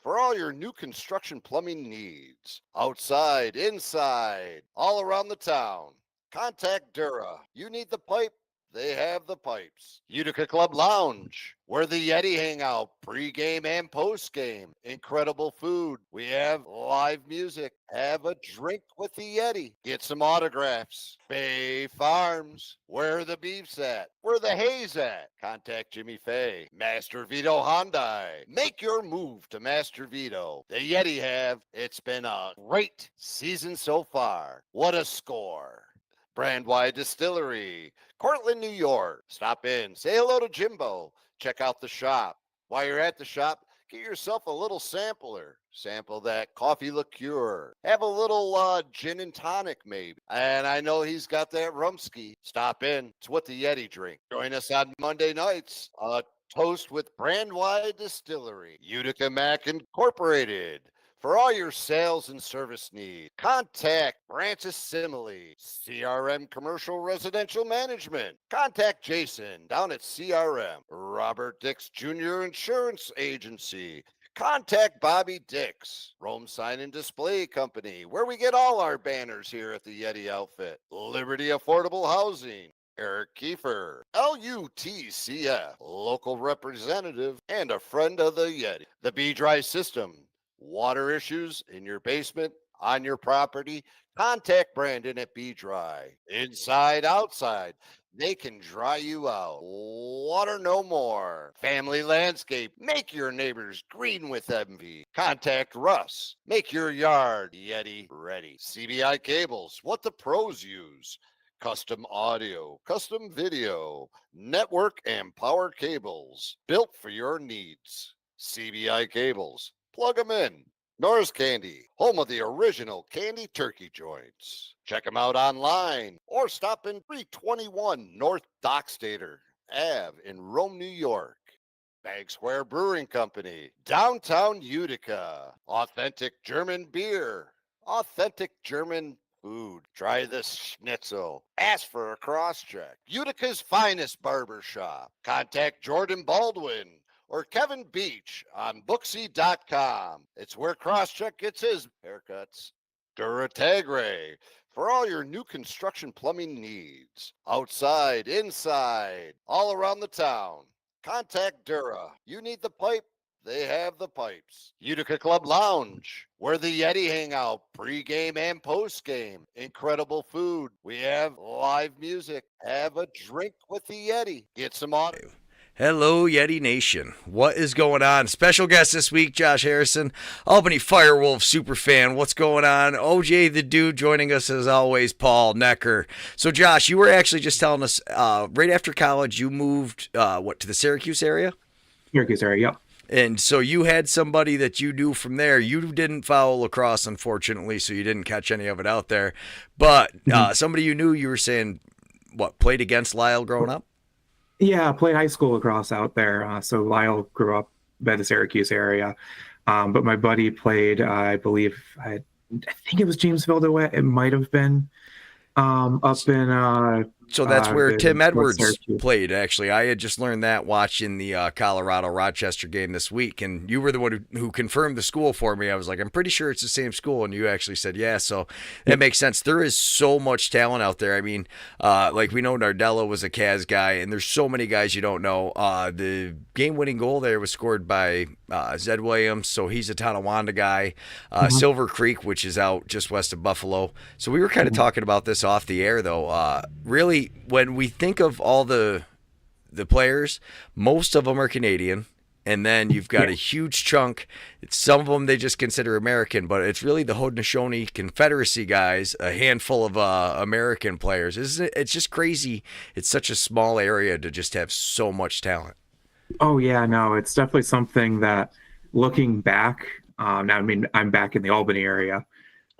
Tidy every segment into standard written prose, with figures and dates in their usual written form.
for all your new construction plumbing needs. Outside, inside, all around the town. Contact Dura. You need the pipe? They have the pipes. Utica Club Lounge, where the Yeti hang out pre-game and post-game. Incredible food. We have live music. Have a drink with the Yeti. Get some autographs. Bay Farms, where the beef's at. Where the hay's at. Contact Jimmy Fay. Master Vito Hyundai. Make your move to Master Vito. The Yeti have. It's been a great season so far. What a score. Brandwide Distillery, Cortland, New York. Stop in, say hello to Jimbo. Check out the shop. While you're at the shop, get yourself a little sampler. Sample that coffee liqueur. Have a little gin and tonic maybe. And I know he's got that rumski. Stop in. It's what the Yeti drink. Join us on Monday nights. Toast with Brandwide Distillery. Utica Mac Incorporated. For all your sales and service needs, contact Francis Simile, CRM Commercial Residential Management. Contact Jason down at CRM. Robert Dix Jr. Insurance Agency. Contact Bobby Dix, Rome Sign and Display Company, where we get all our banners here at the Yeti outfit. Liberty Affordable Housing. Eric Kiefer, LUTCF, local representative and a friend of the Yeti. The B-Dry System. Water issues in your basement, on your property, contact Brandon at B-Dry. Inside, outside, they can dry you out. Water no more. Family Landscape, make your neighbors green with envy. Contact Russ, make your yard Yeti ready. CBI Cables, what the pros use. Custom audio, custom video, network and power cables, built for your needs. CBI Cables. Plug them in. Norris Candy, home of the original candy turkey joints. Check them out online or stop in 321 North Dockstader Ave in Rome, New York. Bag Square Brewing Company, downtown Utica. Authentic German beer, authentic German food. Try the schnitzel. Ask for a cross-check. Utica's finest barber shop. Contact Jordan Baldwin or Kevin Beach on Booksy.com. It's where Crosscheck gets his haircuts. Duratagre, for all your new construction plumbing needs. Outside, inside, all around the town. Contact Dura. You need the pipe? They have the pipes. Utica Club Lounge, where the Yeti hang out pre-game and post-game. Incredible food. We have live music. Have a drink with the Yeti. Get some audio. Hello, Yeti Nation. What is going on? Special guest this week, Josh Harrison, Albany Firewolf superfan. What's going on? OJ the Dude joining us as always, Paul Noecker. So, Josh, you were actually just telling us right after college you moved, to the Syracuse area? Syracuse area, yep. And so you had somebody that you knew from there. You didn't follow lacrosse, unfortunately, so you didn't catch any of it out there. But somebody you knew, you were saying, played against Lyle growing up? Yeah, played high school lacrosse out there. So Lyle grew up by the Syracuse area. But my buddy played, I think it was Jamesville, it might have been up in... So that's where Tim Edwards played, actually. I had just learned that watching the Colorado-Rochester game this week, and you were the one who confirmed the school for me. I was like, I'm pretty sure it's the same school, and you actually said, yeah, so that makes sense. There is so much talent out there. I mean, we know Nardella was a Caz guy, and there's so many guys you don't know. The game-winning goal there was scored by Zed Williams, so he's a Tonawanda guy. Silver Creek, which is out just west of Buffalo. So we were kind of talking about this off the air, though. Really, when we think of all the players, most of them are Canadian, and then you've got a huge chunk. Some of them they just consider American, but it's really the Haudenosaunee Confederacy guys, a handful of American players. It's just crazy. It's such a small area to just have so much talent. Oh, yeah, no, it's definitely something that looking back, now, I mean, I'm back in the Albany area,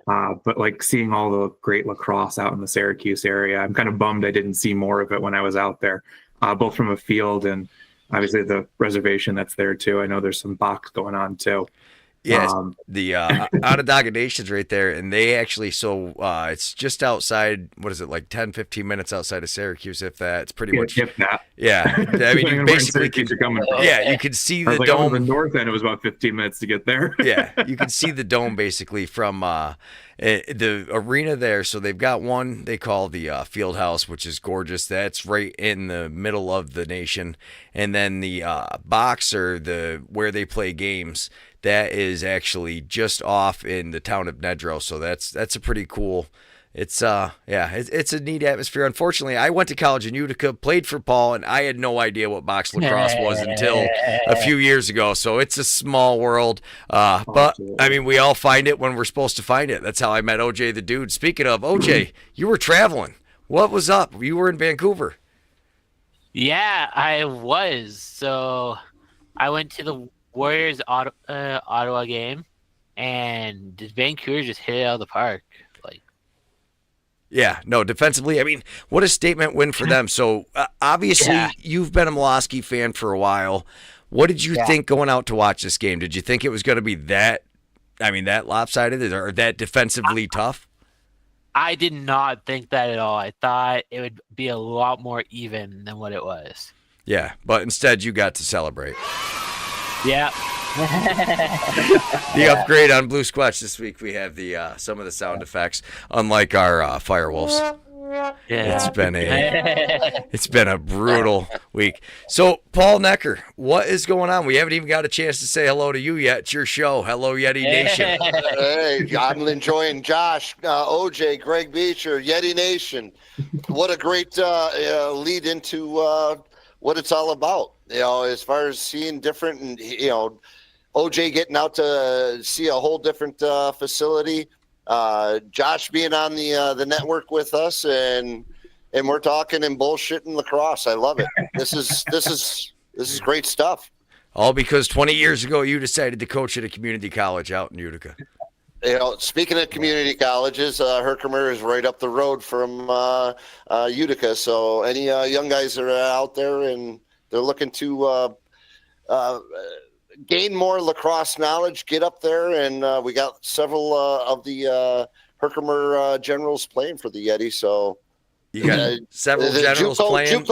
but like seeing all the great lacrosse out in the Syracuse area, I'm kind of bummed I didn't see more of it when I was out there, both from a field and obviously the reservation that's there too. I know there's some box going on too. Yes, the Onondaga Nation's right there, and they actually, it's just outside, what is it, like 10, 15 minutes outside of Syracuse, if that. It's pretty much. If that. Yeah. I mean, you basically can, you can see the dome. On the north end, it was about 15 minutes to get there. Yeah, you can see the dome basically from the arena there. So they've got one they call the Field House, which is gorgeous. That's right in the middle of the nation. And then the box, or where they play games, that is actually just off in the town of Nedrow. So that's a pretty cool. It's it's a neat atmosphere. Unfortunately, I went to college in Utica, played for Paul, and I had no idea what box lacrosse was until a few years ago. So it's a small world. But I mean, we all find it when we're supposed to find it. That's how I met OJ the Dude. Speaking of OJ, you were traveling. What was up? You were in Vancouver. Yeah, I was. So I went to the Warriors Ottawa game, and Vancouver just hit it out of the park. Yeah, no, defensively, I mean, what a statement win for them. So, obviously, you've been a Milwaukee fan for a while. What did you think going out to watch this game? Did you think it was going to be that lopsided or that defensively tough? I did not think that at all. I thought it would be a lot more even than what it was. Yeah, but instead you got to celebrate. Yeah. The upgrade on Blue Squatch this week, we have the some of the sound effects, unlike our Firewolves. Yeah. It's been a brutal week. So, Paul Noecker, what is going on? We haven't even got a chance to say hello to you yet. It's your show. Hello, Yeti Nation. Hey, I'm enjoying Josh, OJ, Greg Beecher, Yeti Nation. What a great lead into what it's all about. As far as seeing different, and OJ getting out to see a whole different facility. Josh being on the network with us, and we're talking and bullshitting lacrosse. I love it. This is great stuff. All because 20 years ago you decided to coach at a community college out in Utica. Speaking of community colleges, Herkimer is right up the road from Utica. So any young guys that are out there and they're looking to gain more lacrosse knowledge, get up there, and we got several of the Herkimer generals playing for the Yeti. So you got several generals playing.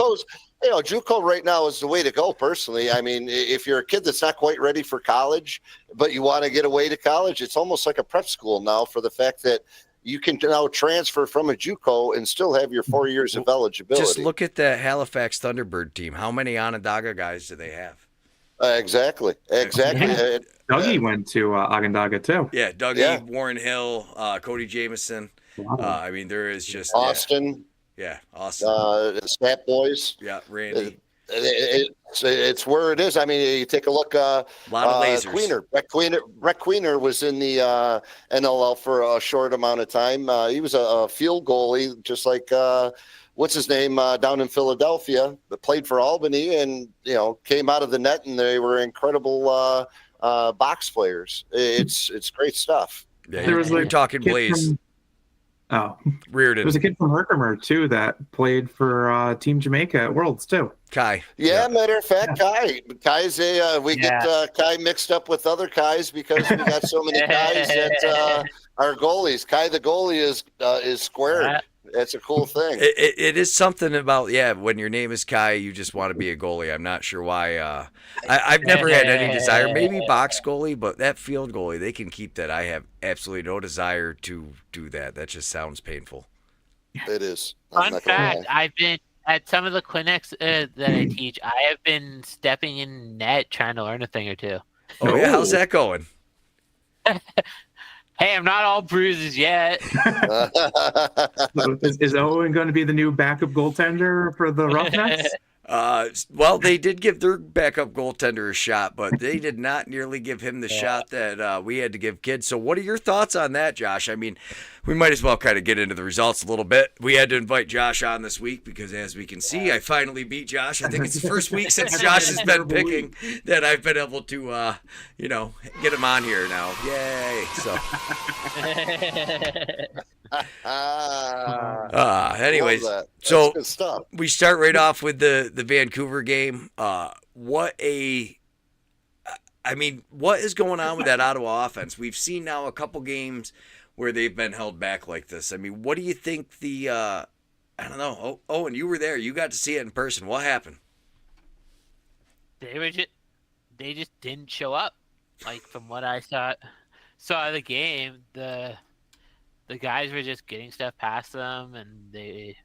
JUCO right now is the way to go. Personally, I mean, if you're a kid that's not quite ready for college, but you want to get away to college, it's almost like a prep school now. For the fact that you can now transfer from a JUCO and still have your 4 years of eligibility. Just look at the Halifax Thunderbird team. How many Onondaga guys do they have? Exactly. Dougie went to Onondaga too. Yeah, Dougie, Warren Hill, Cody Jamison. Wow. I mean, there is just Austin. Yeah, Austin. Snap Boys. Yeah, Randy. It's where it is. I mean, you take a look. A lot of lasers. Brett Queener was in the NLL for a short amount of time. He was a field goalie, just like what's his name down in Philadelphia, that played for Albany, and came out of the net, and they were incredible box players. It's great stuff. Yeah, you're talking Blaze. Reardon. There was a kid from Herkimer too that played for Team Jamaica at Worlds too. Kai. Yeah, matter of fact, Kai. Kai's get Kai mixed up with other Kais because we got so many Kais that our goalies. Kai the goalie is squared. That's a cool thing. It is something about, when your name is Kai, you just want to be a goalie. I'm not sure why. I've never had any desire. Maybe box goalie, but that field goalie, they can keep that. I have absolutely no desire to do that. That just sounds painful. It is. Fun fact, I've been at some of the clinics that I teach, I have been stepping in net trying to learn a thing or two. Oh, yeah? How's that going? Hey, I'm not all bruises yet. Is Owen going to be the new backup goaltender for the Roughnecks? Well, they did give their backup goaltender a shot, but they did not nearly give him the shot that we had to give kids. So what are your thoughts on that, Josh? I mean, we might as well kind of get into the results a little bit. We had to invite Josh on this week because, as we can see, I finally beat Josh. I think it's the first week since Josh has been picking that I've been able to, get him on here now. Yay! So. Anyways, so good stuff. We start right off with the Vancouver game. I mean, what is going on with that Ottawa offense? We've seen now a couple games where they've been held back like this. I mean, what do you think the I don't know. Oh, and you were there. You got to see it in person. What happened? They just didn't show up. Like from what I saw of the game, the guys were just getting stuff past them, and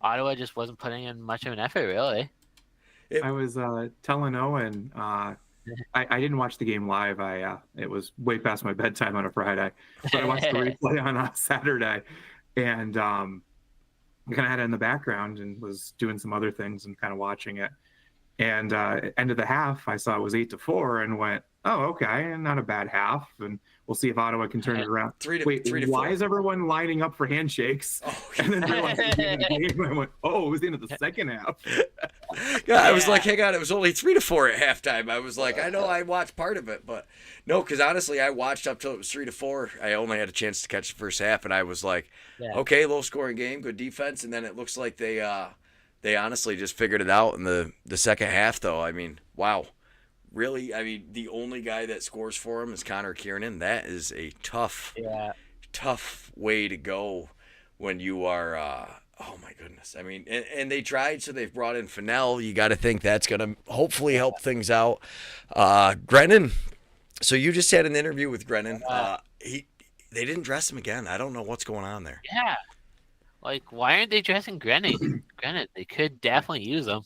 Ottawa just wasn't putting in much of an effort, really. I was telling Owen, I didn't watch the game live. It was way past my bedtime on a Friday, but I watched the replay on Saturday, and I kind of had it in the background and was doing some other things and kind of watching it. And end of the half, I saw it was 8-4 and went, oh, okay, not a bad half. And we'll see if Ottawa can turn it around. Three to why 4. is everyone lining up for handshakes? Oh, and then realized at the end of the game, I went, oh, it was the end of the second half. Yeah, I was like, hang on, it was only 3-4 at halftime. I was like, I know I watched part of it, but no, because honestly, I watched up till it was 3-4. I only had a chance to catch the first half, and I was like, okay, low scoring game, good defense, and then it looks like they honestly just figured it out in the second half, though. I mean, wow. Really? I mean, the only guy that scores for him is Connor Kiernan. That is a tough way to go when you are, oh my goodness. I mean, and they tried, so they've brought in Fennell. You got to think that's going to hopefully help things out. Grennan, so you just had an interview with Grennan. They didn't dress him again. I don't know what's going on there. Yeah. Like, why aren't they dressing Grennan? They could definitely use him.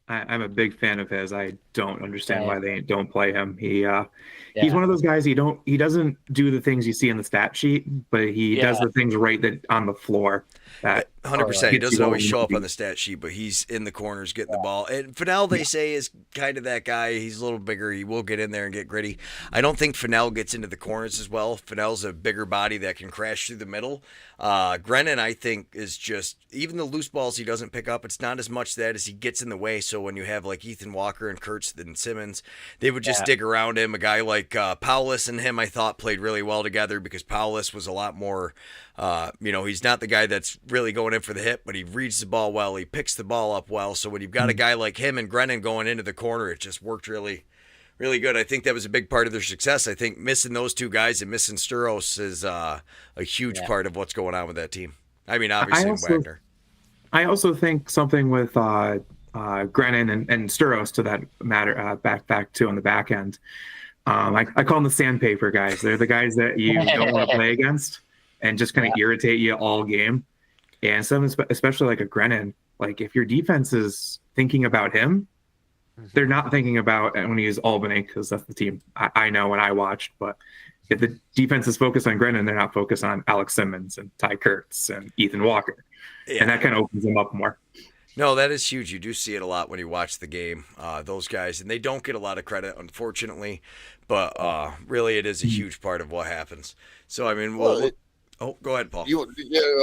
I'm a big fan of his. I don't understand why they don't play him. He's one of those guys. He doesn't do the things you see in the stat sheet, but he does the things right that on the floor. That 100%. He doesn't always show up on the stat sheet, but he's in the corners getting the ball. And Fennell, they say, is kind of that guy. He's a little bigger. He will get in there and get gritty. I don't think Fennell gets into the corners as well. Fennell's a bigger body that can crash through the middle. Grennan, I think, is just, even the loose balls he doesn't pick up, it's not as much that as he gets in the way. So when you have like Ethan Walker and Kurtz and Simmons, they would just dig around him. A guy like Paulus and him, I thought, played really well together because Paulus was a lot more, he's not the guy that's really going in for the hit, but he reads the ball well. He picks the ball up well. So when you've got a guy like him and Grennan going into the corner, it just worked really, really good. I think that was a big part of their success. I think missing those two guys and missing Sturos is a huge part of what's going on with that team. I mean, obviously Wagner. I also think something with Grennan and Sturos to that matter back to on the back end. I call them the sandpaper guys. They're the guys that you don't want to play against and just kind of irritate you all game. And some, especially like a Grennan, like if your defense is thinking about him, they're not thinking about, and when he is Albany, because that's the team I know when I watched, but if the defense is focused on Grennan, they're not focused on Alex Simmons and Ty Kurtz and Ethan Walker. And that kind of opens them up more. No, that is huge. You do see it a lot when you watch the game, those guys. And they don't get a lot of credit, unfortunately. But really, it is a huge part of what happens. So, I mean, go ahead, Paul.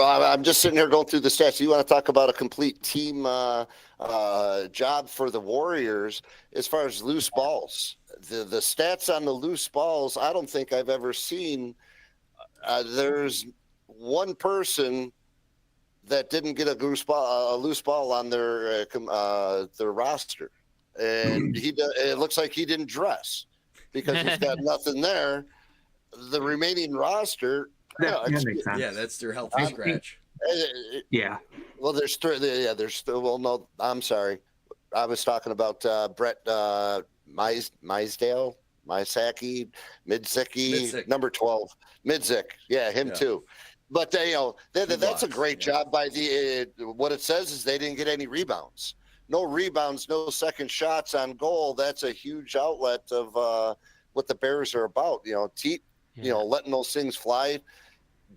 I'm just sitting here going through the stats. You want to talk about a complete team job for the Warriors as far as loose balls. The stats on the loose balls, I don't think I've ever seen. There's one person that didn't get a loose ball on their roster, and it looks like he didn't dress because he's got nothing there. The remaining roster, that makes sense. Yeah, that's their healthy scratch. Well, there's three. There's still. Well, no, I'm sorry. I was talking about Brett Misdale, Midzik, number 12, Midzik. Yeah, him too. But that's a great job by what it says is they didn't get any rebounds. No rebounds, no second shots on goal. That's a huge outlet of what the Bears are about. Letting those things fly,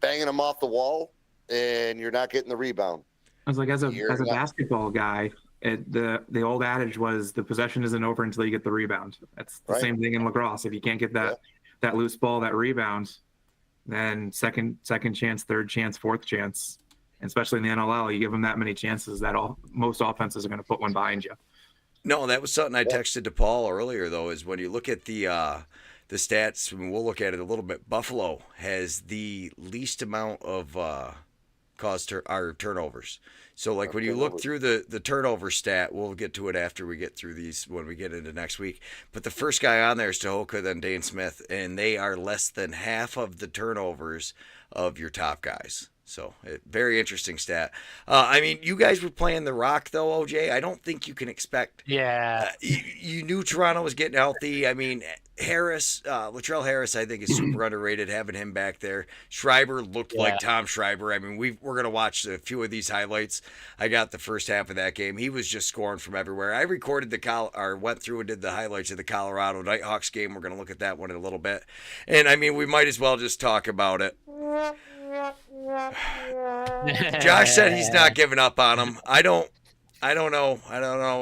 banging them off the wall, and you're not getting the rebound. I was like, as a basketball guy, the old adage was the possession isn't over until you get the rebound. That's the same thing in lacrosse. If you can't get that loose ball, that rebound, then second chance, third chance, fourth chance, and especially in the NLL, you give them that many chances that most offenses are going to put one behind you. No, that was something I texted to Paul earlier, though, is when you look at the stats, and we'll look at it a little bit, Buffalo has the least amount of caused our turnovers. So like when you look through the turnover stat, we'll get to it after we get through these when we get into next week. But the first guy on there is Tahoka, then Dane Smith, and they are less than half of the turnovers of your top guys. So very interesting stat. I mean, you guys were playing the Rock though, OJ. I don't think you can expect. Yeah. You knew Toronto was getting healthy. I mean, Harris, Latrell Harris, I think is super underrated. Having him back there, Schreiber looked like Tom Schreiber. I mean, we're gonna watch a few of these highlights. I got the first half of that game. He was just scoring from everywhere. I recorded went through and did the highlights of the Colorado Nighthawks game. We're gonna look at that one in a little bit, and I mean, we might as well just talk about it. Josh said he's not giving up on him. I don't know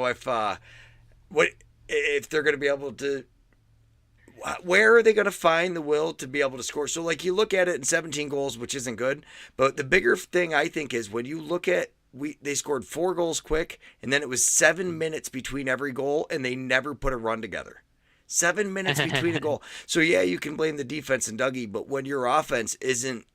if they're going to be able to. Where are they going to find the will to be able to score? So like you look at it in 17 goals, which isn't good, but the bigger thing I think is when you look at they scored 4 goals quick, and then it was 7 minutes between every goal, and they never put a run together. 7 minutes between a goal. So yeah, you can blame the defense and Dougie, but when your offense isn't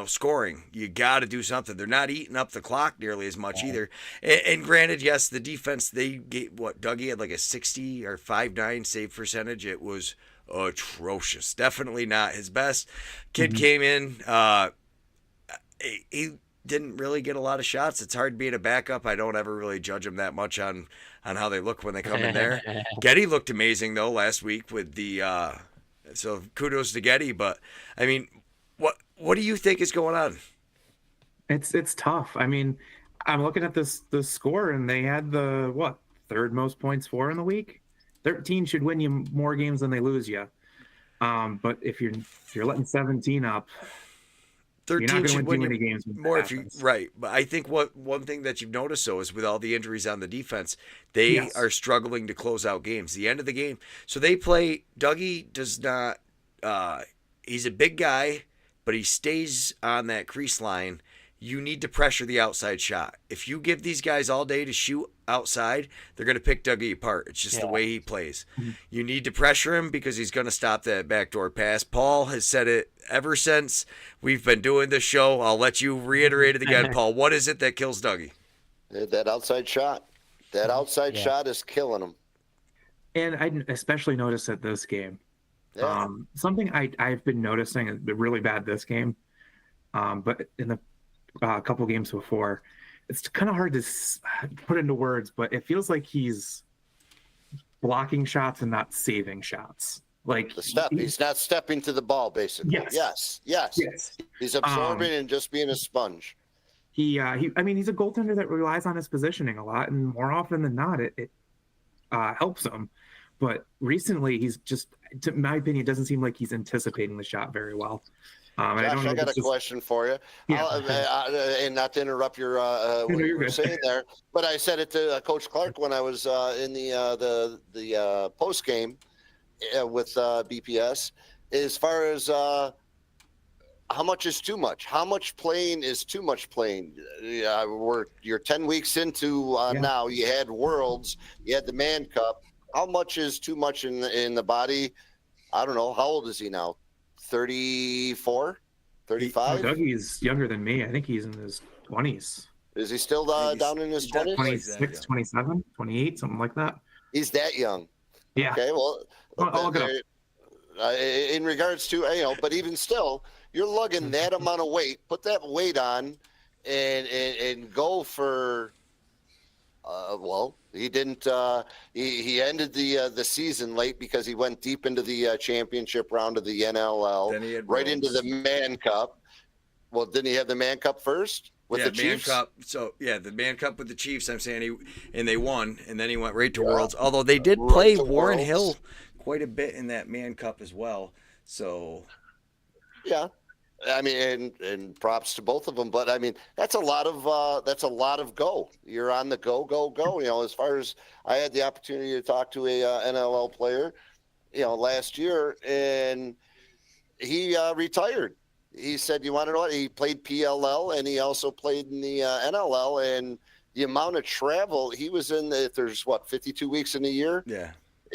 scoring, you got to do something. They're not eating up the clock nearly as much either. And granted, yes, the defense, they gave Dougie had like a 60 or 5.9 save percentage. It was atrocious. Definitely not his best. Kid came in. He didn't really get a lot of shots. It's hard being a backup. I don't ever really judge him that much on how they look when they come in there. Getty looked amazing though last week with the so kudos to Getty. But I mean, what do you think is going on? It's tough. I mean, I'm looking at the score, and they had the third most points for in the week. 13 should win you more games than they lose you. But if you're letting 17 up, 13 should win you games more if you right. But I think one thing that you've noticed though is with all the injuries on the defense, they are struggling to close out games. The end of the game, so they play. Dougie does not. He's a big guy, but he stays on that crease line. You need to pressure the outside shot. If you give these guys all day to shoot outside, they're going to pick Dougie apart. It's just the way he plays. You need to pressure him because he's going to stop that backdoor pass. Paul has said it ever since we've been doing this show. I'll let you reiterate it again, Paul. What is it that kills Dougie? That outside shot. That outside shot is killing him. And I especially noticed at this game. Yeah. Something I've been noticing has been really bad this game, but in the couple games before, it's kind of hard to put into words, but it feels like he's blocking shots and not saving shots. Like he's not stepping to the ball, basically. Yes. He's absorbing and just being a sponge. He's a goaltender that relies on his positioning a lot, and more often than not, it helps him. But recently, he's just, in my opinion, it doesn't seem like he's anticipating the shot very well. Josh, I got a question for you. Yeah. And not to interrupt your what you were saying there, but I said it to Coach Clark when I was in the post game with BPS. As far as how much is too much? How much playing is too much playing? You're 10 weeks into now. You had Worlds. You had the Man Cup. How much is too much in the body? I don't know. How old is he now? 34? 35? Dougie's younger than me. I think he's in his 20s. Is he still down in his 20s? 26, 27, 28, something like that. He's that young. Yeah. Okay, well, I'll look it up. In regards to, but even still, you're lugging that amount of weight. Put that weight on and go for, he didn't. He ended the season late because he went deep into the championship round of the NLL, Then he had right Worlds. into the Man Cup. Well, didn't he have the Man Cup first with the Chiefs? Man Cup. So the Man Cup with the Chiefs. I'm saying and they won, and then he went right to Worlds. Although they did play Warren Hill quite a bit in that Man Cup as well. So yeah. I mean, and props to both of them, but I mean, that's a lot of go. You're on the go. As far as I had the opportunity to talk to a NLL player, last year, and he retired. He said, "You want to know what?" He played PLL and he also played in the NLL, and the amount of travel he was in. There's 52 weeks in a year. yeah.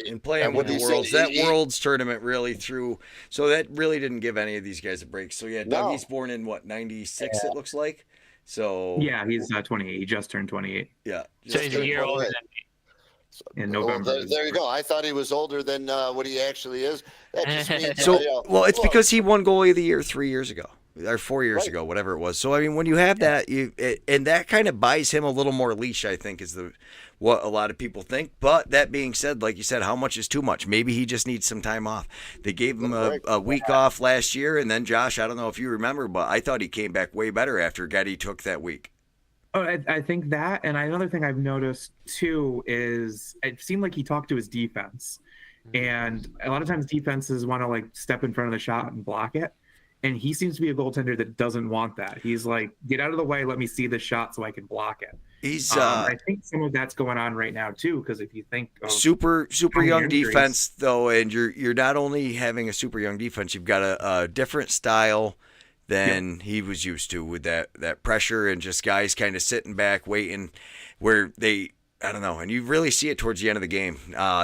and playing And with what the he said, Worlds. That he- Worlds tournament really threw, so that really didn't give any of these guys a break. So yeah, No. Dougie's born in what, 96 it looks like. So Yeah, he's 28. He just turned 28 yeah, So he's a year older than me. in Well, November. there you go. I thought he was older than what he actually is. That just means So, you know, well, it's look, because he won goalie of the year 3 years ago, or 4 years Right. ago, whatever it was. So, I mean, when you have that, and that kind of buys him a little more leash, I think, is what a lot of people think. But that being said, like you said, how much is too much? Maybe he just needs some time off. They gave him a week off last year, and then Josh, I don't know if you remember, but I thought he came back way better after Getty took that week. Oh, I think that, and another thing I've noticed too is it seemed like he talked to his defense, and a lot of times defenses want to like step in front of the shot and block it, and he seems to be a goaltender that doesn't want that. He's like, get out of the way, let me see the shot so I can block it. He's I think some of that's going on right now too, because if you think of super county young injuries. defense though, and you're not only having a super young defense, you've got a different style than he was used to with that pressure and just guys kind of sitting back waiting where they, I don't know, and you really see it towards the end of the game.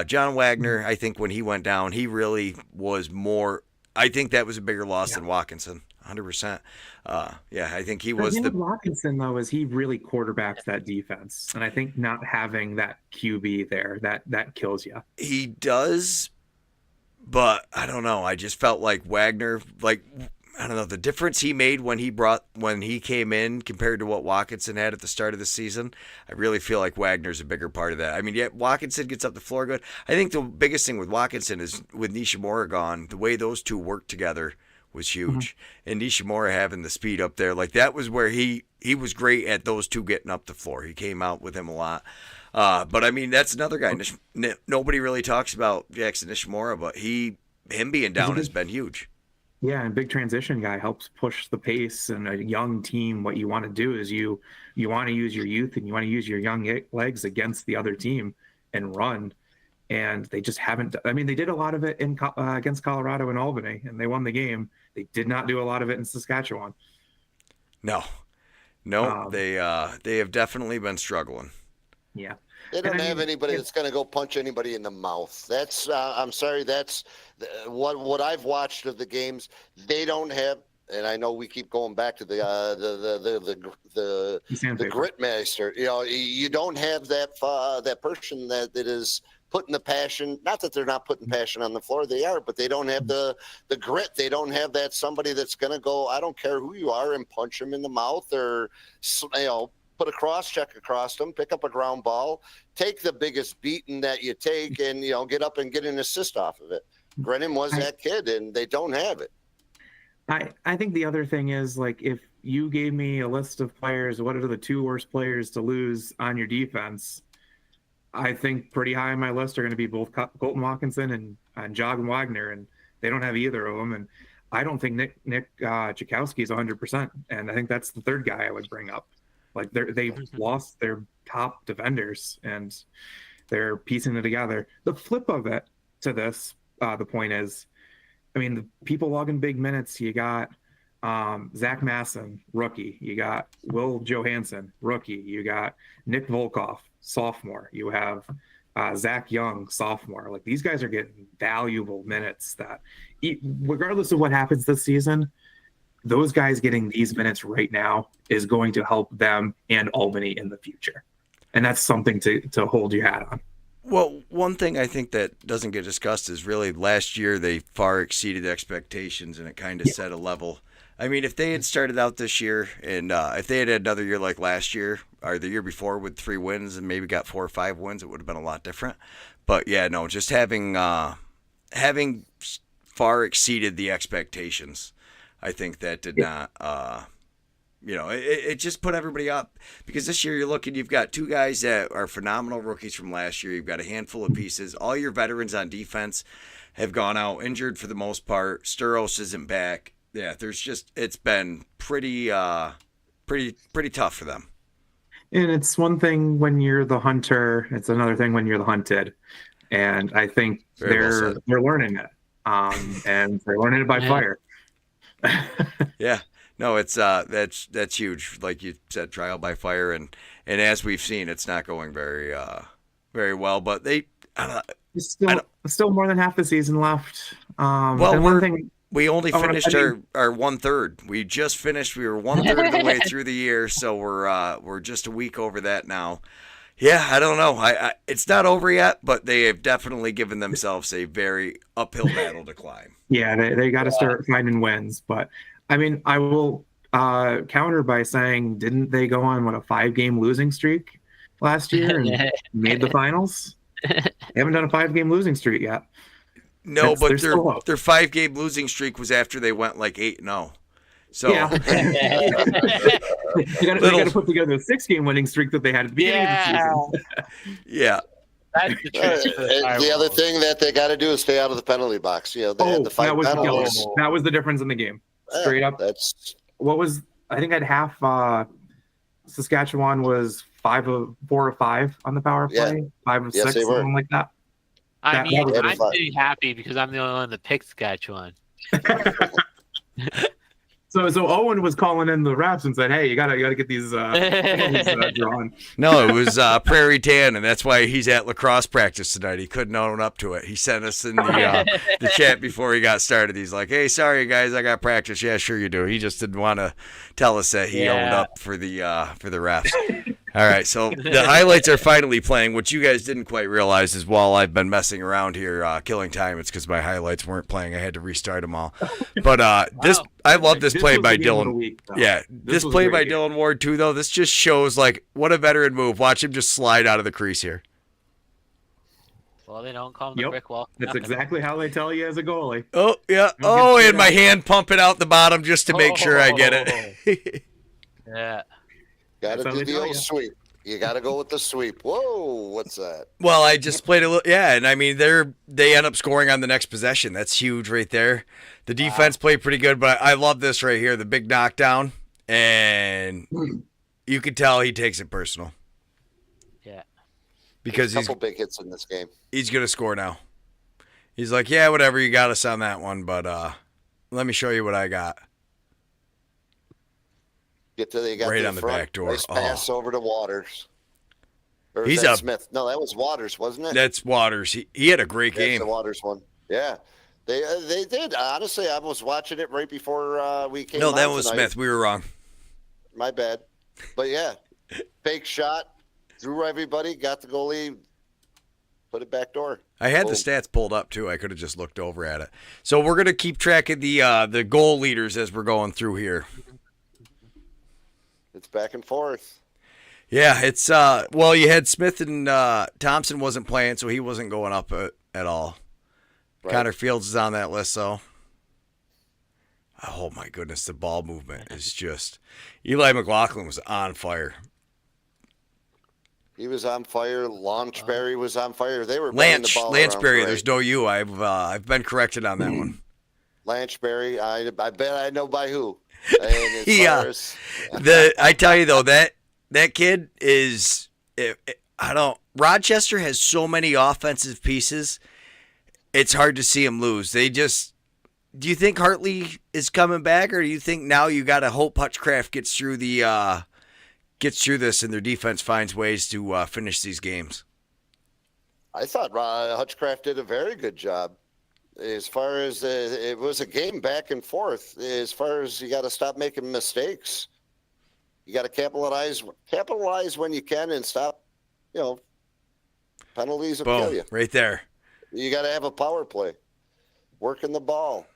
John Wagner, I think when he went down, he really was more, I think that was a bigger loss than Watkinson, 100%. Yeah, I think he was the thing with Watkinson though is he really quarterbacked that defense, and I think not having that QB there that kills you. He does, but I don't know. I just felt like Wagner, like, I don't know, the difference he made when he came in compared to what Watkinson had at the start of the season. I really feel like Wagner's a bigger part of that. I mean, yeah, Watkinson gets up the floor good. I think the biggest thing with Watkinson is with Nishimura gone, the way those two worked together was huge. And Nishimura having the speed up there, like that was where he was great at those two getting up the floor. He came out with him a lot. But I mean, that's another guy. Nobody really talks about Jackson Nishimura, but him being down has been huge. Yeah, and big transition guy helps push the pace. And a young team, what you want to do is you want to use your youth and you want to use your young legs against the other team and run. And they just haven't. I mean, they did a lot of it against Colorado and Albany, and they won the game. They did not do a lot of it in Saskatchewan. No, they have definitely been struggling. Yeah. They don't have anybody that's going to go punch anybody in the mouth. That's I'm sorry. That's what I've watched of the games. They don't have, and I know we keep going back to the gritmaster. You know, you don't have that person that is putting the passion. Not that they're not putting passion on the floor, they are, but they don't have the grit. They don't have that somebody that's going to go, I don't care who you are, and punch them in the mouth or put a cross check across them, pick up a ground ball, take the biggest beating that you take, and get up and get an assist off of it. Brennan was that kid, and they don't have it. I think the other thing is, like, if you gave me a list of players, what are the two worst players to lose on your defense? I think pretty high on my list are going to be both Colton Watkinson and Jog Wagner, and they don't have either of them. And I don't think Nick Chakowski is 100%, and I think that's the third guy I would bring up. Like they've lost their top defenders, and they're piecing it together. The flip of it to this, the point is, I mean, the people logging big minutes. You got Zach Masson, rookie. You got Will Johansson, rookie. You got Nick Volkov, sophomore. You have Zach Young, sophomore. Like, these guys are getting valuable minutes that, regardless of what happens this season, those guys getting these minutes right now is going to help them and Albany in the future. And that's something to hold your hat on. Well, one thing I think that doesn't get discussed is really last year they far exceeded expectations, and it kind of set a level. I mean, if they had started out this year and if they had another year like last year or the year before with 3 wins and maybe got 4 or 5 wins, it would have been a lot different. But yeah, no, just having far exceeded the expectations, I think that did not, it just put everybody up, because this year you've got 2 guys that are phenomenal rookies from last year. You've got a handful of pieces. All your veterans on defense have gone out injured for the most part. Sturos isn't back. Yeah, it's been pretty tough for them. And it's one thing when you're the hunter, it's another thing when you're the hunted. And I think they're learning it. And they're learning it by fire. Yeah. No, it's that's huge. Like you said, trial by fire, and as we've seen, it's not going very well. But Still more than half the season left. Well, and one thing we only finished our 1/3. We just finished. We were 1/3 of the way through the year, so we're just a week over that now. Yeah, I don't know. It's not over yet, but they have definitely given themselves a very uphill battle to climb. Yeah, they got to start finding wins. But I mean, I will counter by saying, didn't they go on a 5-game losing streak last year and made the finals? They haven't done a 5-game losing streak yet. No, but their 5-game losing streak was after they went like 8-0. So yeah. They got to put together a 6-game winning streak that they had at the beginning of the season. Yeah. That's the trick. The other thing that they got to do is stay out of the penalty box. You know, they had the 5 penalties. That was the difference in the game. Straight up. I think at half, Saskatchewan was 4 of 5 on the power play, 5 of 6, something like that. I'm pretty happy because I'm the only one that picked Saskatchewan. So Owen was calling in the refs and said, "Hey, you gotta get these drawn." No, it was Prairie Tan, and that's why he's at lacrosse practice tonight. He couldn't own up to it. He sent us in the chat before he got started. He's like, "Hey, sorry guys, I got practice." Yeah, sure you do. He just didn't want to tell us that he owned up for the refs. All right, so the highlights are finally playing. What you guys didn't quite realize is while I've been messing around here, killing time, it's because my highlights weren't playing. I had to restart them all. But I love this play by Dylan. This play by Dylan Ward too, though. This just shows what a veteran move. Watch him just slide out of the crease here. Well, they don't call him the brick wall. That's exactly how they tell you as a goalie. Oh yeah. Oh, and my hand pumping out the bottom just to make sure I get it. Yeah. Got to do the old sweep. You got to go with the sweep. Whoa, what's that? Well, I just played a little. Yeah, and I mean they end up scoring on the next possession. That's huge right there. The defense played pretty good, but I love this right here, the big knockdown, and you could tell he takes it personal. Yeah. Because he's a couple big hits in this game. He's gonna score now. He's like, yeah, whatever, you got us on that one, but let me show you what I got. They got right on the back door. Nice pass over to Waters. Or He's Smith. No, that was Waters, wasn't it? That's Waters. He had a great game. That's the Waters one. Yeah. They did. Honestly, I was watching it right before we came. No, that was tonight. Smith. We were wrong. My bad. But yeah, fake shot, threw everybody, got the goalie, put it back door. I had the stats pulled up too. I could have just looked over at it. So we're gonna keep track of the goal leaders as we're going through here. It's back and forth. Yeah, it's well, you had Smith and Thompson wasn't playing, so he wasn't going up at all. Right. Connor Fields is on that list, so. Oh my goodness, the ball movement is just. Eli McLaughlin was on fire. He was on fire. Launchberry was on fire. They were Lanchberry. There's no U. I've been corrected on that one. Lanchberry. I bet I know by who. I tell you though, that kid is. Rochester has so many offensive pieces. It's hard to see him lose. Do you think Hartley is coming back, or do you think now you got to hope Hutchcraft gets through this and their defense finds ways to finish these games? I thought Hutchcraft did a very good job. As far as it was a game back and forth. As far as you got to stop making mistakes, you got to capitalize when you can and stop. Penalties will kill you. Right there. You got to have a power play, working the ball.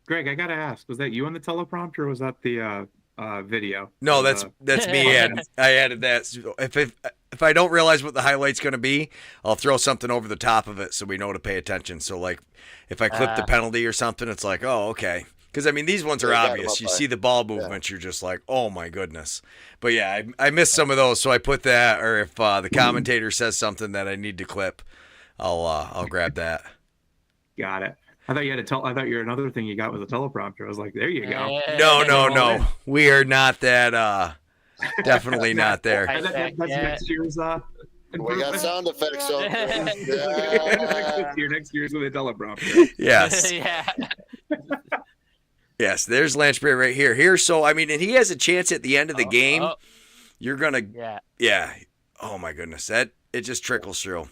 Greg, I got to ask: was that you on the teleprompter, or was that the video? No, that's me. I added that. If I don't realize what the highlight's going to be, I'll throw something over the top of it so we know to pay attention. So, if I clip the penalty or something, it's like, oh, okay. Because, I mean, these ones are obvious. You see the ball movement, you're just like, oh, my goodness. But, yeah, I missed some of those, so I put that. Or if the commentator says something that I need to clip, I'll grab that. Got it. I thought you had another thing you got was a teleprompter. I was like, there you go. No. We are not that. Definitely not there. That's next year's. We got sound effects on. Next year's with a teleprompter. Yes. Yeah. Yes, there's Lanchberry right here. So, I mean, and he has a chance at the end of the game. You're going to. Yeah. Oh, my goodness. It just trickles through.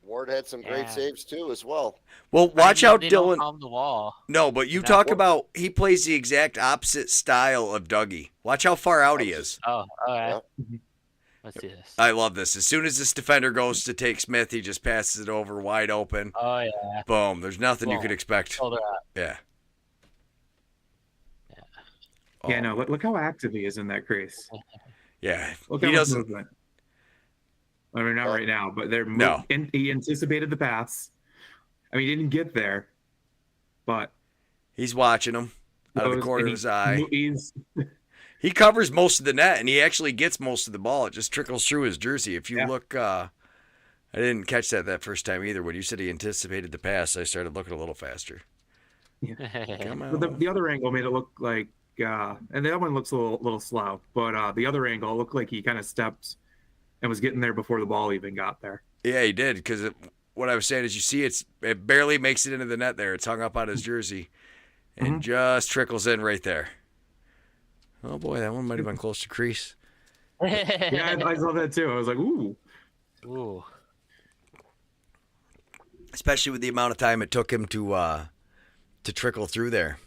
Ward had some great Yeah. saves too, as well. Well, watch out, They don't Dylan. calm the wall. No, but you No. talk about he plays the exact opposite style of Dougie. Watch how far out he is. Oh, all right. Mhm. Let's do this. I love this. As soon as this defender goes to take Smith, he just passes it over wide open. Oh yeah. Boom. There's nothing you Boom. could expect. Shoulder up. Yeah. Yeah, no, look how active he is in that crease. Yeah. Look He how much doesn't. movement. I mean, not right now, but they're No. he anticipated the pass. I mean, he didn't get there, but He's watching him out of the goes corner of and his eye. He's He covers most of the net, and he actually gets most of the ball. It just trickles through his jersey. If you Yeah. look, I didn't catch that first time either. When you said he anticipated the pass, I started looking a little faster. Come on. But the other angle made it look like, and the other one looks a little slow, but the other angle looked like he kind of stepped and was getting there before the ball even got there. Yeah, he did, because what I was saying is you see it barely makes it into the net there. It's hung up on his jersey and just trickles in right there. Oh, boy, that one might have been close to crease. Yeah, I saw that too. I was like, ooh. Ooh. Especially with the amount of time it took him to trickle through there.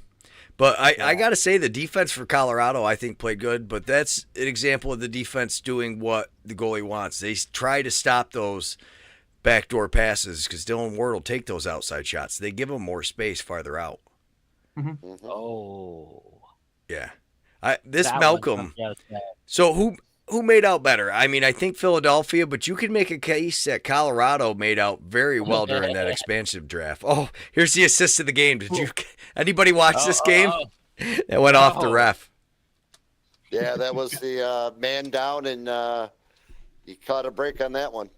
But I got to say, the defense for Colorado, I think, played good. But that's an example of the defense doing what the goalie wants. They try to stop those backdoor passes because Dylan Ward will take those outside shots. They give him more space farther out. Oh. Yeah. This That one Malcolm. jumped out bad. So who made out better? I mean, I think Philadelphia, but you can make a case that Colorado made out very well during that expansive draft. Oh, here's the assist of the game. Did you anybody watch this game? That went off the ref. Yeah, that was the man down, and he caught a break on that one.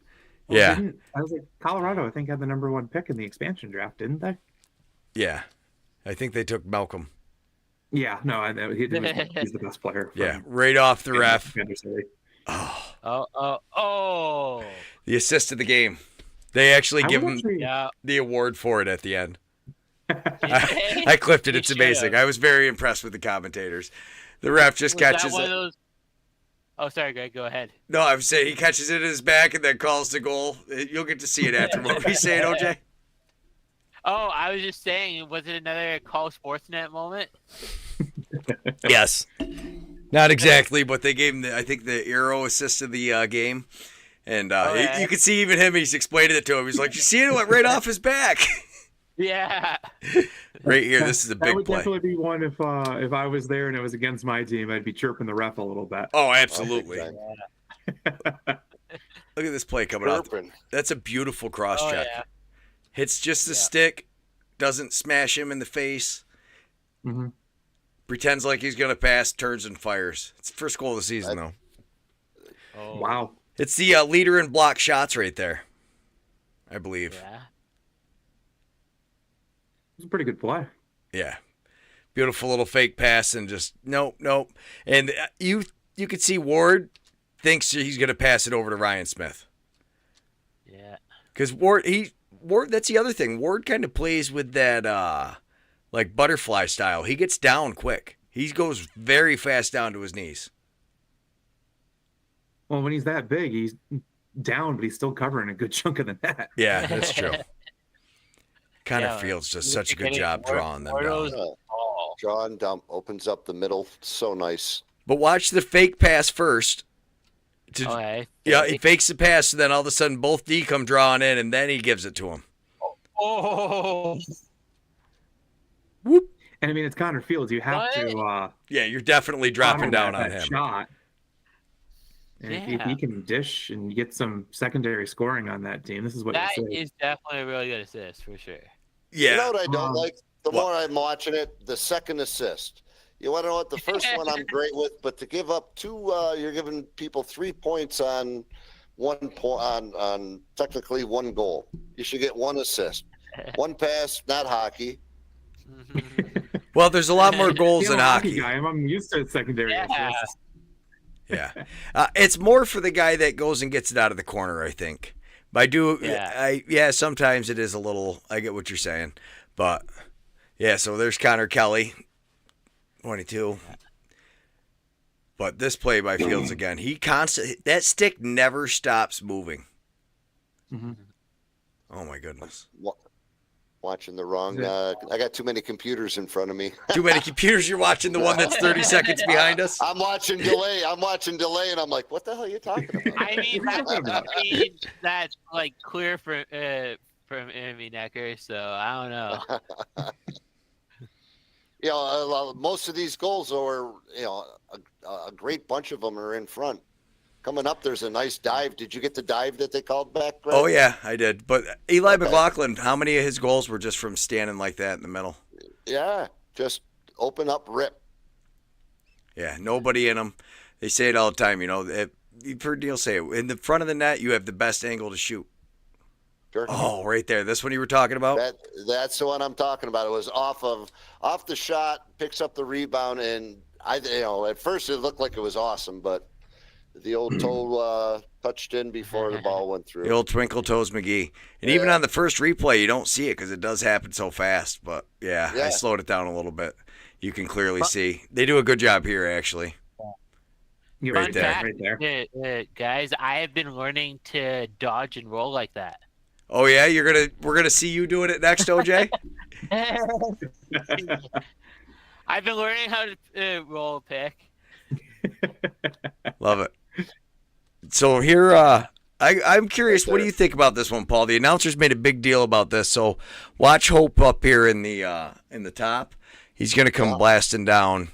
Yeah. I was like, Colorado, I think, had the #1 pick in the expansion draft, didn't they? Yeah. I think they took Malcolm. Yeah, no, he's the best player. Yeah, right off the ref. Oh. The assist of the game. They actually give him Yeah. the award for it at the end. I clipped it. It's amazing. I was very impressed with the commentators. The ref just catches it. Oh, sorry, Greg. Go ahead. No, I'm saying he catches it in his back and then calls the goal. You'll get to see it after. What were you saying, OJ? Oh, I was just saying, was it another Call Sportsnet moment? Yes. Not exactly, but they gave him, I think, the Euro assist of the game. And you could see even him, he's explaining it to him. He's like, you see it went right off his back. Yeah. Right here, this is a big That would play. definitely be one if I was there and it was against my team, I'd be chirping the ref a little bit. Oh, absolutely. Exactly. Look at this play coming out. Chirping. That's a beautiful cross Oh, check. yeah. Hits just the stick, doesn't smash him in the face, Mhm. pretends like he's going to pass, turns and fires. It's the first goal of the season, though. Oh. Wow. It's the leader in block shots right there, I believe. Yeah. It was a pretty good play. Yeah. Beautiful little fake pass and just nope. And you could see Ward thinks he's going to pass it over to Ryan Smith. Yeah. Because Ward, that's the other thing. Ward kind of plays with that like butterfly style. He gets down quick. He goes very fast down to his knees. Well, when he's that big, he's down, but he's still covering a good chunk of the net. Yeah, that's true. Connor Yeah, Fields does such a good job drawing them down. John dump opens up the middle. So nice. But watch the fake pass first. Okay. Yeah, he fakes the pass, and then all of a sudden both D come drawing in, and then he gives it to him. Oh. Whoop. And I mean, it's Connor Fields. You have to Yeah, you're definitely dropping honor down that on him. shot. And if Yeah. he can dish and get some secondary scoring on that team, this is what That you say. is definitely a really good assist for sure. Yeah. You know what I don't like? The What? more I'm watching it, the second assist. You want to know what? The first one I'm great with, but to give up two, you're giving people 3 points on 1 point on technically one goal. You should get one assist, one pass, not hockey. Well, there's a lot more goals I'm in a hockey. guy. I'm used to secondary Yeah. assists. Yeah. It's more for the guy that goes and gets it out of the corner, I think. But sometimes it is a little, I get what you're saying. But, yeah, so there's Connor Kelly, 22. But this play by Fields again, that stick never stops moving. Mhm. Oh my goodness. Watching the wrong. I got too many computers in front of me. Too many computers. You're watching the one that's 30 seconds behind us. I'm watching delay, and I'm like, what the hell are you talking about? I mean, that's like clear from Noecker, so I don't know. Most of these goals are, a great bunch of them are in front. Coming up, there's a nice dive. Did you get the dive that they called back, Greg? Oh, yeah, I did. But Eli McLaughlin, how many of his goals were just from standing like that in the middle? Yeah, just open up, rip. Yeah, nobody in them. They say it all the time, you've heard Neil say it. In the front of the net, you have the best angle to shoot. Sure. Oh, right there. This one you were talking about? That's the one I'm talking about. It was off the shot, picks up the rebound, and at first it looked like it was awesome, but the old toe touched in before the ball went through. The old Twinkle Toes McGee. And even on the first replay, you don't see it because it does happen so fast. But, yeah, I slowed it down a little bit. You can clearly see. They do a good job here, actually. You're Right there. Right there. Guys, I have been learning to dodge and roll like that. Oh, yeah? We're gonna see you doing it next, OJ? I've been learning how to roll a pick. Love it. So here, I'm curious, what do you think about this one, Paul? The announcers made a big deal about this. So watch Hope up here in the top. He's going to come blasting down.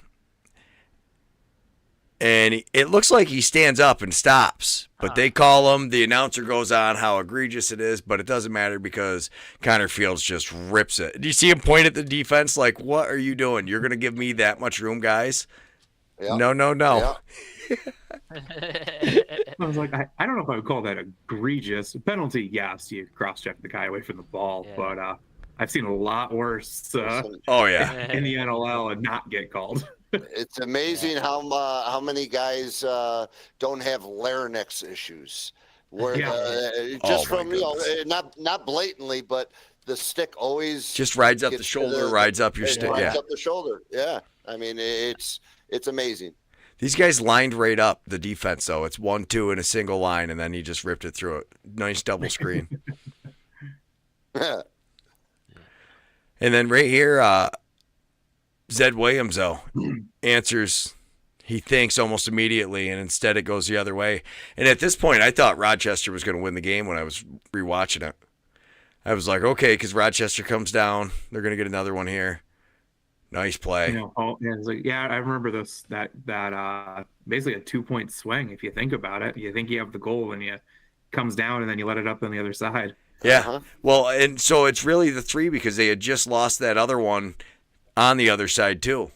And it looks like he stands up and stops. But they call him. The announcer goes on how egregious it is, but it doesn't matter because Connor Fields just rips it. Do you see him point at the defense like, what are you doing? You're going to give me that much room, guys? Yeah. No. Yeah. I was like, I don't know if I would call that egregious. Penalty, yes, you cross-check the guy away from the ball, but I've seen a lot worse in the NLL and not get called. It's amazing how many guys don't have larynx issues. Where not blatantly, but the stick always just rides up the shoulder, rides up your stick. Rides up the shoulder. Yeah, I mean it's amazing. These guys lined right up the defense, though. It's 1-2 in a single line, and then he just ripped it through it. Nice double screen. And then right here, Zed Williams, though, answers, he thinks almost immediately, and instead it goes the other way. And at this point, I thought Rochester was going to win the game when I was rewatching it. I was like, okay, because Rochester comes down. They're going to get another one here. Nice play. It's like, I remember that basically a 2-point swing. If you think about it, you think you have the goal and you comes down and then you let it up on the other side. Yeah. Well, and so it's really the 3 because they had just lost that other one on the other side too.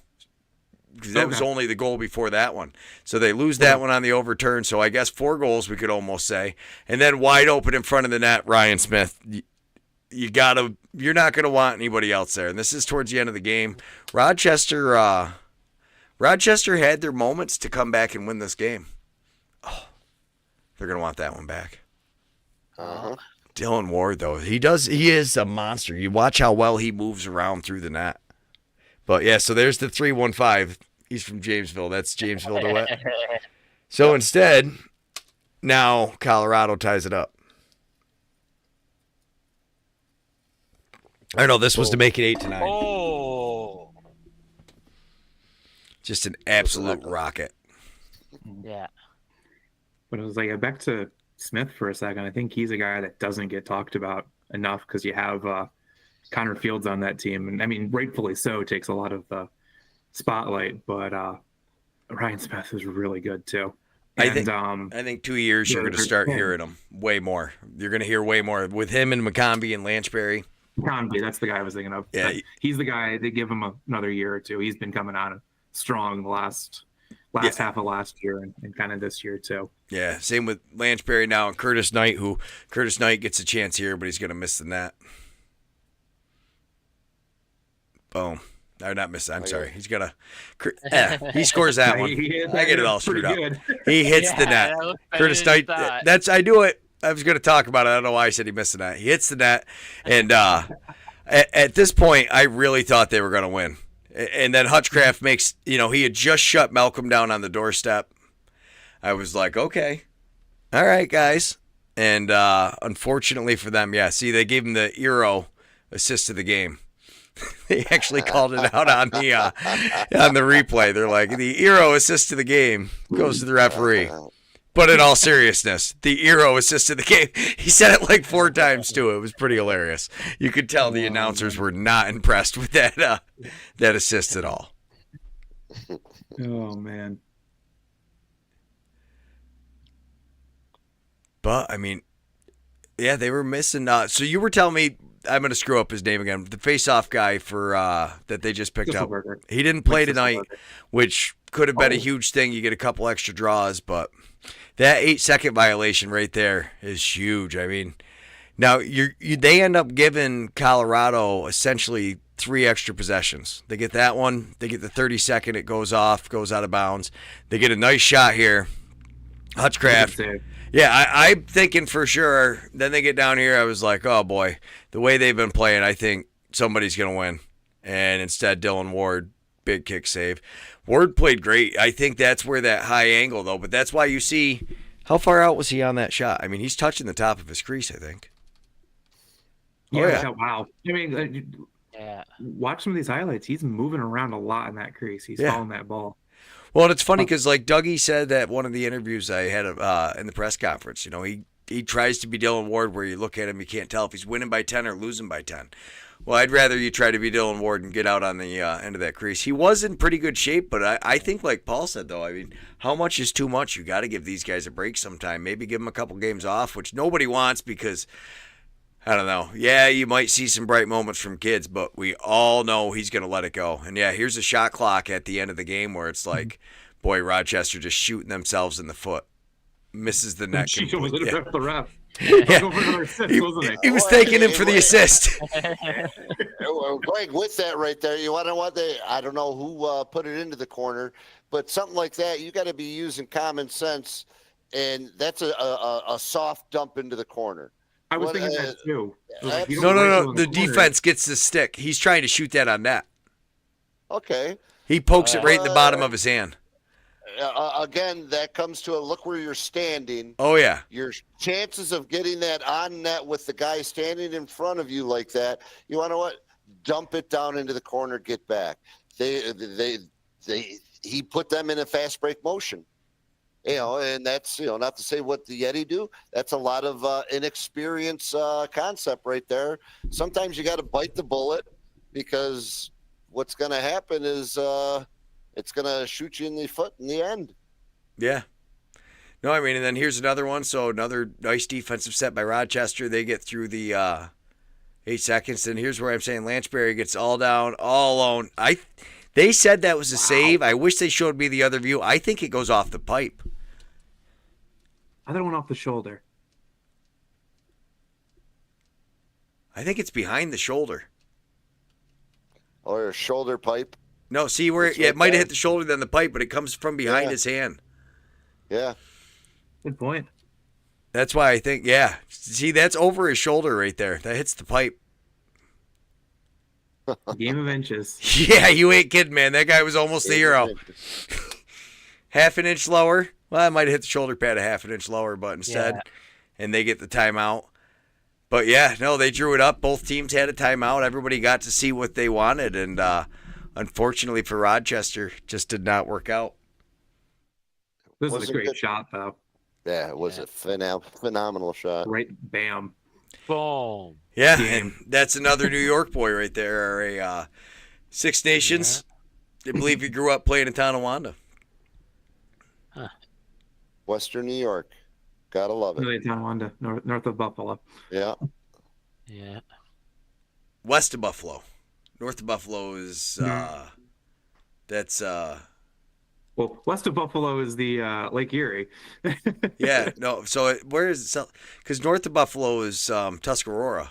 Because that was only the goal before that one. So they lose that one on the overturn. So I guess 4 goals we could almost say. And then wide open in front of the net, Ryan Smith. You're not going to want anybody else there. And this is towards the end of the game. Rochester had their moments to come back and win this game. Oh, they're going to want that one back. Dylan Ward, though, he is a monster. You watch how well he moves around through the net. But yeah, so there's the 315. He's from Jamesville. That's Jamesville to it. So instead, now Colorado ties it up. I know this was to make it 8-9. Oh, just an absolute rocket. Yeah. But it was like back to Smith for a second. I think he's a guy that doesn't get talked about enough because you have Connor Fields on that team, and I mean, rightfully so, takes a lot of the spotlight. But Ryan Smith is really good too. And, I think 2 years you're going to start hearing him way more. You're going to hear way more with him and McCombie and Lanchbury. McCombie, that's the guy I was thinking of. Yeah, he's the guy. They give him another year or two. He's been coming on strong the last half of last year and kind of this year too. Yeah, same with Lanchbury now and Curtis Knight, who Curtis Knight gets a chance here, but he's going to miss the net. Boom. Or not miss. I'm sorry. He's got a. He scores that one. I get it all screwed up. He hits the net. Curtis Knight. I do it. I was going to talk about it. I don't know why I said he missed the net. He hits the net, and at this point, I really thought they were going to win. And then Hutchcraft makes. He had just shut Malcolm down on the doorstep. I was like, okay, all right, guys. And unfortunately for them, they gave him the Eero assist of the game. They actually called it out on the replay. They're like, the Eero assist to the game goes to the referee. But in all seriousness, the Eero assist to the game. He said it like 4 times too. It was pretty hilarious. You could tell the announcers were not impressed with that assist at all. Oh man. But I mean, yeah, they were missing. So you were telling me, I'm going to screw up his name again. The face-off guy for that they just picked up. He didn't play tonight, which could have been a huge thing. You get a couple extra draws, but that 8-second violation right there is huge. I mean, now they end up giving Colorado essentially 3 extra possessions. They get that one. They get the 30-second. It goes off, goes out of bounds. They get a nice shot here. Hutchcraft. Yeah, I'm thinking for sure. Then they get down here. I was like, oh, boy, the way they've been playing, I think somebody's going to win. And instead, Dylan Ward, big kick save. Ward played great. I think that's where that high angle, though. But that's why you see, how far out was he on that shot? I mean, he's touching the top of his crease, I think. Yeah. Wow. I mean, Yeah. watch some of these highlights. He's moving around a lot in that crease. He's following that ball. Well, and it's funny because, like, Dougie said that one of the interviews I had in the press conference, you know, he tries to be Dylan Ward where you look at him, you can't tell if he's winning by 10 or losing by 10. Well, I'd rather you try to be Dylan Ward and get out on the end of that crease. He was in pretty good shape, but I think, like Paul said, though, I mean, how much is too much? You got to give these guys a break sometime. Maybe give them a couple games off, which nobody wants because, I don't know. Yeah, you might see some bright moments from kids, but we all know he's going to let it go. And, yeah, here's a shot clock at the end of the game where it's like, boy, Rochester just shooting themselves in the foot. Misses the net. She almost hit it the ref. Yeah. He was thanking him for the assist. Going with that right there, you want to know what I don't know who put it into the corner, but something like that, you got to be using common sense, and that's a soft dump into the corner. I was thinking that too. No. The defense gets the stick. He's trying to shoot that on net. Okay. He pokes it right in the bottom of his hand. Again, that comes to a look where you're standing. Oh, yeah. Your chances of getting that on net with the guy standing in front of you like that, you want to what? Dump it down into the corner, get back. He put them in a fast break motion. You know, and that's, not to say what the Yeti do. That's a lot of inexperience concept right there. Sometimes you got to bite the bullet because what's going to happen is it's going to shoot you in the foot in the end. Yeah. No, I mean, and then here's another one. So another nice defensive set by Rochester. They get through the 8 seconds. And here's where I'm saying Lanchberry gets all down, all alone. They said that was a save. I wish they showed me the other view. I think it goes off the pipe. I thought it went off the shoulder. I think it's behind the shoulder. Or a shoulder pipe. No, see where it might have hit the shoulder than the pipe, but it comes from behind his hand. Yeah. Good point. That's why I think, see, that's over his shoulder right there. That hits the pipe. Game of inches. Yeah, you ain't kidding, man. That guy was almost the hero. Half an inch lower. Well, I might have hit the shoulder pad a half an inch lower, but instead, and they get the timeout. But yeah, no, they drew it up. Both teams had a timeout. Everybody got to see what they wanted, and unfortunately for Rochester, just did not work out. This is a great shot, though. Yeah, it was a phenomenal shot. Right, bam. Boom. Yeah, and that's another New York boy right there, or a Six Nations. I believe he grew up playing in Tonawanda. Huh. Western New York. Gotta love it. Really, Tonawanda, north of Buffalo. Yeah. Yeah. West of Buffalo. North of Buffalo is, that's, well, west of Buffalo is the Lake Erie. yeah, no, so where is it? Because north of Buffalo is Tuscarora.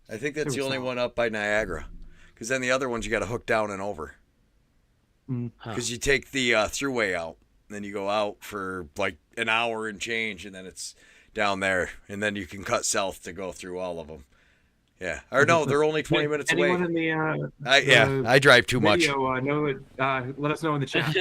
I think that's the only one up by Niagara. Because then the other ones you got to hook down and over. Because you take the throughway out. Then you go out for like an hour and change, and then it's down there. And then you can cut south to go through all of them. Yeah. Or no, they're only 20 minutes away. Anyone in the I drive too much. video, let us know in the chat.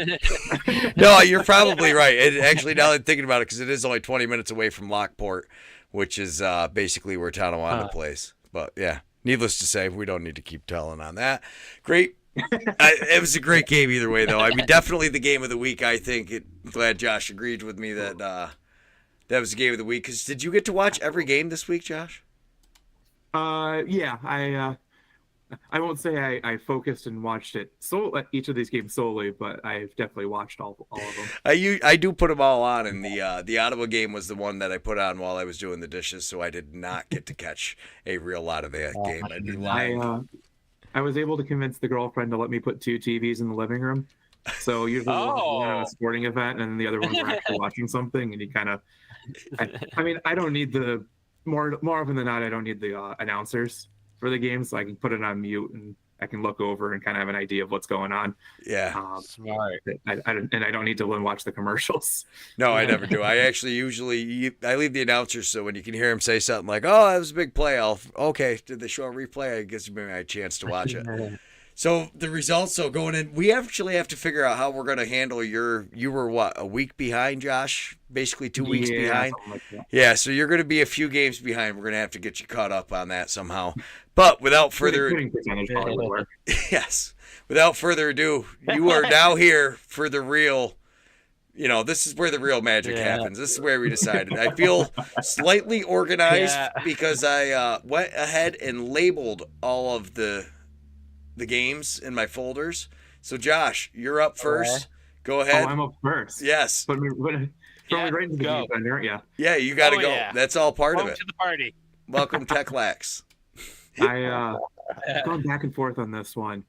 No, you're probably right. Actually, now that I'm thinking about it, because it is only 20 minutes away from Lockport, which is basically where Tonawanda plays. But yeah, needless to say, we don't need to keep telling on that. Great. It was a great game either way, though. I mean, definitely the game of the week, I think. Glad Josh agreed with me that that was the game of the week. Because did you get to watch every game this week, Josh? Yeah, I won't say I focused and watched it each of these games solely, but I've definitely watched all of them. I do put them all on, and the Ottawa game was the one that I put on while I was doing the dishes, so I did not get to catch a real lot of that game. I'd be lying. I was able to convince the girlfriend to let me put 2 TVs in the living room. So usually one at a sporting event, and the other one we're actually watching something, and you kind of. I mean, I don't need the. More often than not, I don't need the announcers for the game, so I can put it on mute and I can look over and kind of have an idea of what's going on. Yeah, smart. I don't need to watch the commercials. No, I never do. I actually I leave the announcers so when you can hear him say something like, "Oh, that was a big play," okay. Did they show a replay? I guess maybe I had a chance to watch it. So the results, going in, we actually have to figure out how we're going to handle you were what, a week behind, Josh? Basically 2 weeks behind? Like that. Yeah, so you're going to be a few games behind. We're going to have to get you caught up on that somehow. But without further yes, without further ado, you are now here for the real, this is where the real magic happens. This is where we decided. I feel slightly organized because I went ahead and labeled all of the games in my folders. So Josh, you're up first. Go ahead. Oh, I'm up first. Yes. But right into the game, aren't you? Yeah, you got to go. Yeah. That's all part of it. To the party. Welcome, Tech Lax. Going back and forth on this one.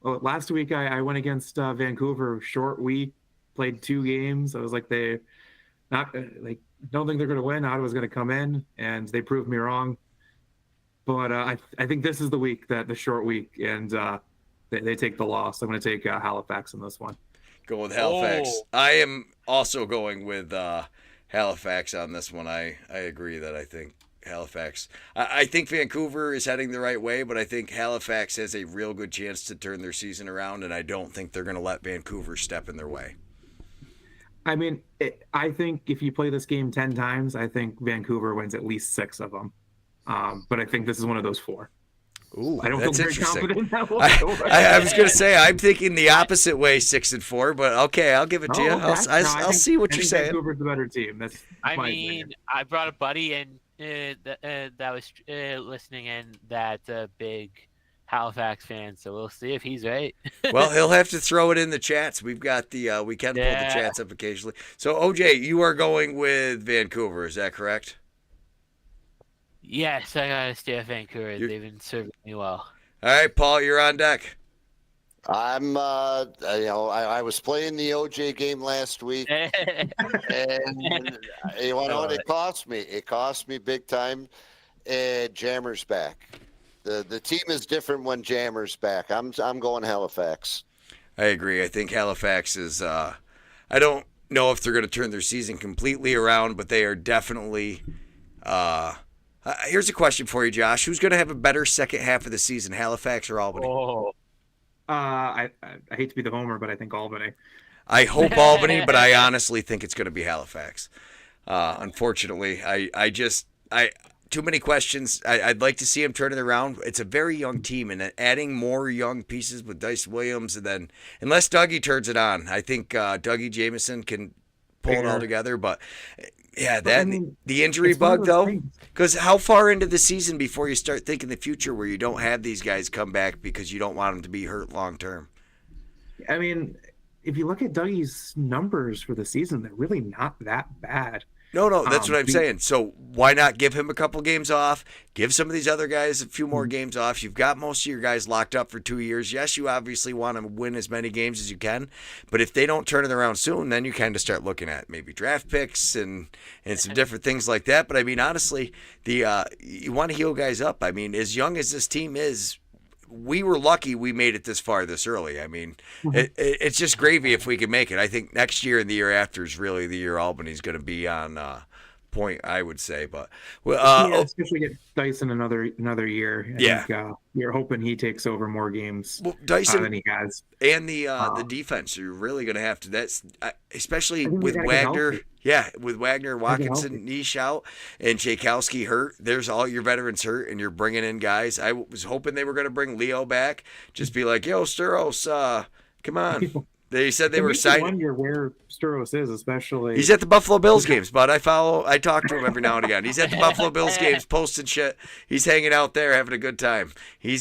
Last week I went against Vancouver. Short week, played 2 games. I was like, don't think they're going to win. Ottawa's going to come in, and they proved me wrong. But I think this is the week, the short week, and they take the loss. I'm going to take Halifax in this one. Go with Halifax. Oh. I am also going with Halifax on this one. I agree that I think Halifax. I think Vancouver is heading the right way, but I think Halifax has a real good chance to turn their season around, and I don't think they're going to let Vancouver step in their way. I mean, I think if you play this game 10 times, I think Vancouver wins at least 6 of them. But I think this is one of those 4. Ooh, I don't feel very confident in that one. I was going to say, I'm thinking the opposite way, 6 and 4, but okay, I'll give it to you. Okay. I'll see what you're saying. Vancouver's the better team. I brought a buddy in that was listening in that's a big Halifax fan, so we'll see if he's right. Well, he'll have to throw it in the chats. We've got we can pull the chats up occasionally. So, OJ, you are going with Vancouver, is that correct? Yes, I gotta stay at Vancouver. They've been serving me well. All right, Paul, you're on deck. I'm, I was playing the OJ game last week, and you want to know what it cost me? It cost me big time. Jammer's back. The team is different when Jammer's back. I'm going Halifax. I agree. I think Halifax is. I don't know if they're going to turn their season completely around, but they are definitely. Here's a question for you, Josh. Who's going to have a better second half of the season, Halifax or Albany? Oh. I hate to be the homer, but I think Albany. I hope Albany, but I honestly think it's going to be Halifax. Unfortunately, I too many questions. I'd like to see him turn it around. It's a very young team, and adding more young pieces with Dice Williams, and then unless Dougie turns it on, I think Dougie Jamieson can pull it all together. But yeah, the injury bug though, because how far into the season before you start thinking the future where you don't have these guys come back because you don't want them to be hurt long term? I mean, if you look at Dougie's numbers for the season, they're really not that bad. No, that's what I'm saying. So why not give him a couple games off? Give some of these other guys a few more games off. You've got most of your guys locked up for 2 years. Yes, you obviously want to win as many games as you can, but if they don't turn it around soon, then you kind of start looking at maybe draft picks and some different things like that. But I mean, honestly, you want to heal guys up. I mean, as young as this team is, we were lucky we made it this far this early. I mean, it's just gravy if we can make it. I think next year and the year after is really the year Albany's going to be on point, I would say. But especially get Dyson another year. I think, you're hoping he takes over more games Dyson than he has. And the defense, you're really going to have to. That's especially with Wagner. With Wagner, Watkinson, Niche out, and Tchaikovsky hurt. There's all your veterans hurt, and you're bringing in guys. I was hoping they were going to bring Leo back. Just be like, yo, Sturos, come on. They said they were signing. I wonder where Sturos is, especially. He's at the Buffalo Bills games, bud. I talk to him every now and again. He's at the Buffalo Bills games, posting shit. He's hanging out there, having a good time. He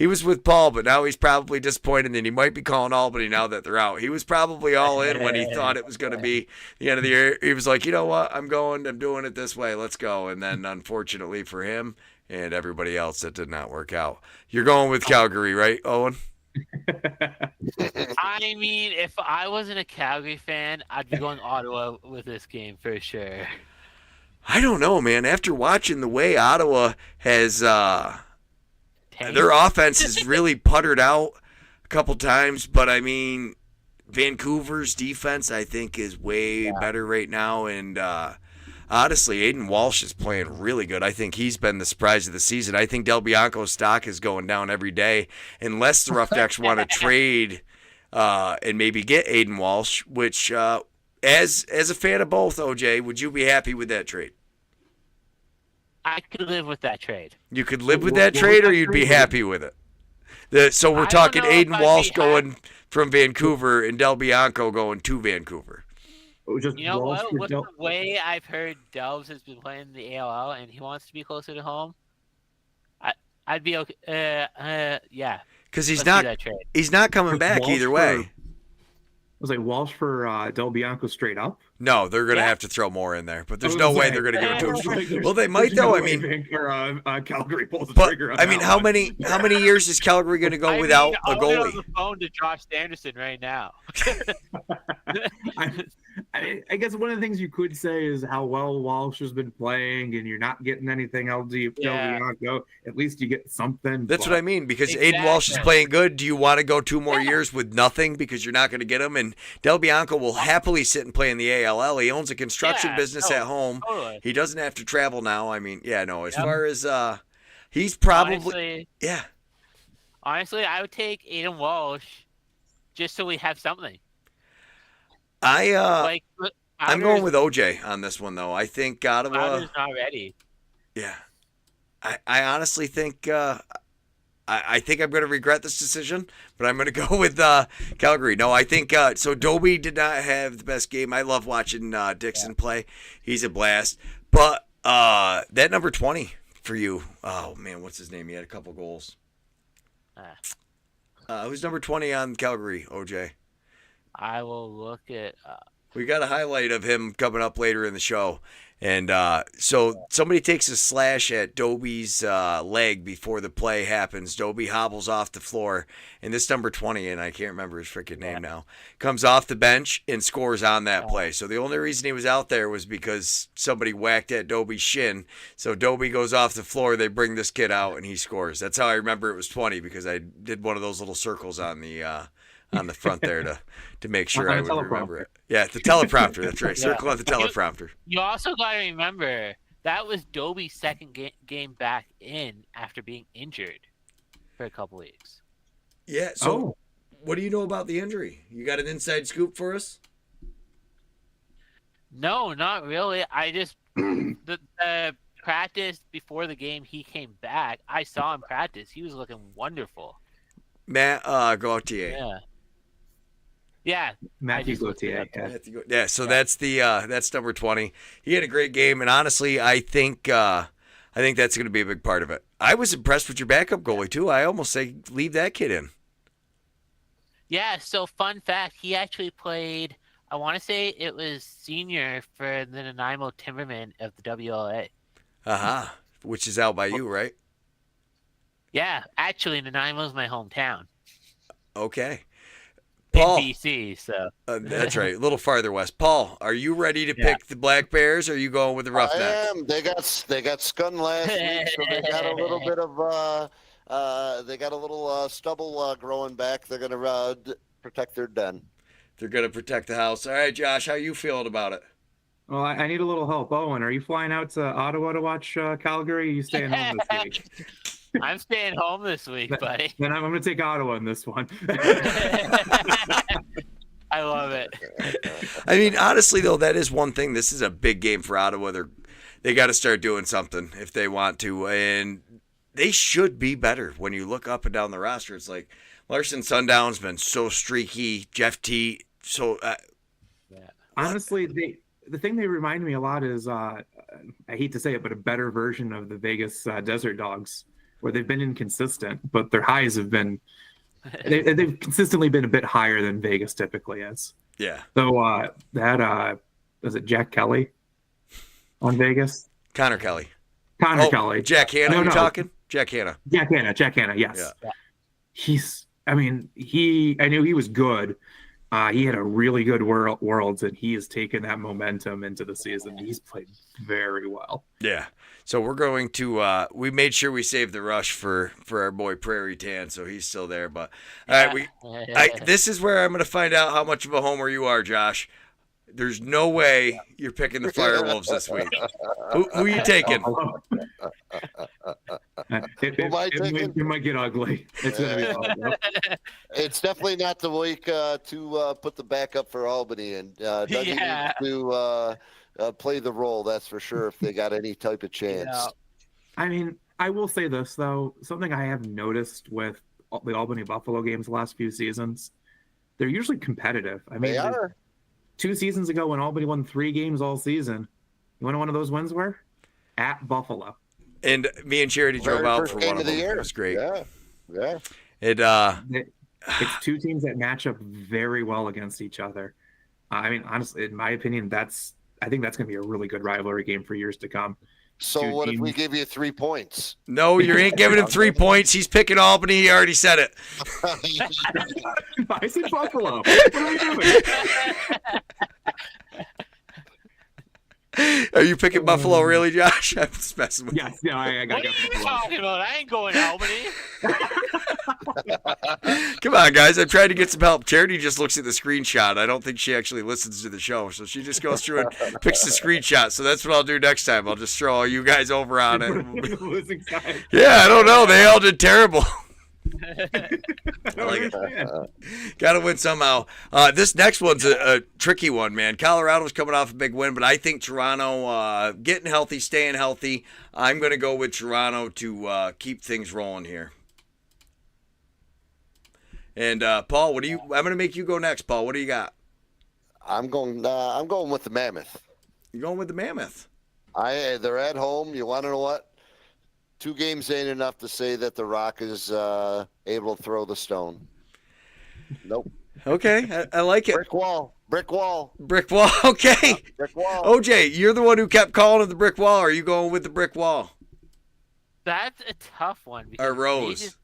was with Paul, but now he's probably disappointed, and he might be calling Albany now that they're out. He was probably all in when he thought it was going to be the end of the year. He was like, you know what? I'm doing it this way. Let's go. And then, unfortunately for him and everybody else, it did not work out. You're going with Calgary, right, Owen? I mean, if I wasn't a Calgary fan, I'd be going Ottawa with this game for sure. I don't know, man. After watching the way Ottawa has their offense has really puttered out a couple times, but I mean, Vancouver's defense I think is way better right now, and honestly, Aiden Walsh is playing really good. I think he's been the surprise of the season. I think Del Bianco's stock is going down every day unless the Roughnecks want to trade and maybe get Aiden Walsh, which as a fan of both, OJ, would you be happy with that trade? I could live with that trade. You could live with that trade, or you'd be happy with it? So we're talking Aiden Walsh going from Vancouver and Del Bianco going to Vancouver. You know what? With the way I've heard Delves has been playing the ALL and he wants to be closer to home, I'd be okay. Yeah. Because he's not coming back either way. Was it Walsh for Del Bianco straight up? No, they're going to have to throw more in there, but there's no way they're going to give it to him. Well, they might though. I mean, Calgary pulls the trigger on I mean, how many years is Calgary going to go without a goalie? I'm on the phone to Josh Sanderson right now. I guess one of the things you could say is how well Walsh has been playing, and you're not getting anything else. Del Bianco, at least you get something. That's what I mean, because Aiden Walsh is playing good. Do you want to go 2 more years with nothing because you're not going to get him? And Del Bianco will happily sit and play in the ALL. He owns a construction business at home. Totally. He doesn't have to travel now. I mean, as far as he's probably Honestly, I would take Aiden Walsh just so we have something. I'm going with OJ on this one, though. I think Ottawa. Ottawa's not ready. Yeah, I honestly think I think I'm going to regret this decision, but I'm going to go with Calgary. No, I think so. Dobie did not have the best game. I love watching Dixon play. He's a blast. But that number 20 for you. Oh man, what's his name? He had a couple goals. Who's number 20 on Calgary? OJ. I will look at. We got a highlight of him coming up later in the show. And so somebody takes a slash at Dobie's leg before the play happens. Dobie hobbles off the floor. And this number 20, and I can't remember his freaking name now, comes off the bench and scores on that play. So the only reason he was out there was because somebody whacked at Dobie's shin. So Dobie goes off the floor. They bring this kid out, and he scores. That's how I remember it was 20, because I did one of those little circles on the front there to make sure I would remember it. Yeah, the teleprompter. That's right. Circle on the teleprompter. You also got to remember that was Dobie's second game back in after being injured for a couple weeks. Yeah. So, what do you know about the injury? You got an inside scoop for us? No, not really. I just the practice before the game he came back. I saw him practice. He was looking wonderful. Matt Gauthier. Yeah. Yeah, Matthew Gauthier. Yeah, so that's number 20. He had a great game, and honestly, I think that's going to be a big part of it. I was impressed with your backup goalie too. I almost say leave that kid in. Yeah. So fun fact, he actually played. I want to say it was senior for the Nanaimo Timbermen of the WLA. Which is out by you, right? Yeah, actually, Nanaimo's my hometown. Okay. Paul, in BC, so that's right, a little farther west. Paul, are you ready to pick the Black Bears, or are you going with the Roughnecks? I am. They got skun last week, so they got a little bit of stubble growing back. They're gonna protect their den. They're gonna protect the house. All right, Josh, how you feeling about it? Well, I need a little help. Owen, are you flying out to Ottawa to watch Calgary? Or are you staying home this week? I'm staying home this week, buddy. Then I'm going to take Ottawa in this one. I love it. I mean, honestly, though, that is one thing. This is a big game for Ottawa. They got to start doing something if they want to. And they should be better. When you look up and down the roster, it's like Larson Sundown's been so streaky. Jeff T. So, honestly, the thing they remind me a lot is, I hate to say it, but a better version of the Vegas Desert Dogs, where they've been inconsistent, but their highs have been, they've consistently been a bit higher than Vegas typically is. Yeah. So was it Jack Kelly on Vegas? Connor Kelly. Kelly. Jack Hanna, you talking? Jack Hanna. Jack Hanna, yes. Yeah. I knew he was good. He had a really good Worlds, and he has taken that momentum into the season. He's played very well. Yeah. So we're going to we made sure we saved the rush for our boy Prairie Tan, so he's still there. But all right, this is where I'm going to find out how much of a homer you are, Josh. There's no way you're picking the Firewolves this week. Who are you taking? It might get ugly. It's going to be fun. It's definitely not the week to put the backup for Albany, and Dougie needs to play the role. That's for sure. If they got any type of chance. Yeah. I mean, I will say this though. Something I have noticed with the Albany Buffalo games the last few seasons, they're usually competitive. I mean, They are. 2 seasons ago when Albany won 3 games all season, you want one of those wins were? At Buffalo. And me and Charity drove out for one of them. It was great. Yeah. It's 2 teams that match up very well against each other. I mean, honestly, in my opinion, I think that's going to be a really good rivalry game for years to come. So what if we give you 3 points? No, you ain't giving him 3 points. He's picking Albany. He already said it. I said Buffalo. What are we doing? Are you picking Buffalo, really, Josh? I'm just messing with you. Yes, no, I got What are you talking about? I ain't going to Albany. Come on, guys. I'm trying to get some help. Charity just looks at the screenshot. I don't think she actually listens to the show, so she just goes through and picks the screenshot. So that's what I'll do next time. I'll just throw all you guys over on it. Losing side. Yeah, I don't know. They all did terrible. Got to win somehow. This next one's a tricky one, man. Colorado's coming off a big win, but I think Toronto getting healthy, staying healthy. I'm going to go with Toronto to keep things rolling here. And Paul, I'm going to make you go next. Paul, what do you got? I'm going with the Mammoth. You're going with the Mammoth. They're at home. You want to know what? 2 games ain't enough to say that the Rock is able to throw the stone. Nope. Okay, I like it. Brick wall. Okay. Brick wall. OJ, you're the one who kept calling it the brick wall. Are you going with the brick wall? That's a tough one. Or Rose?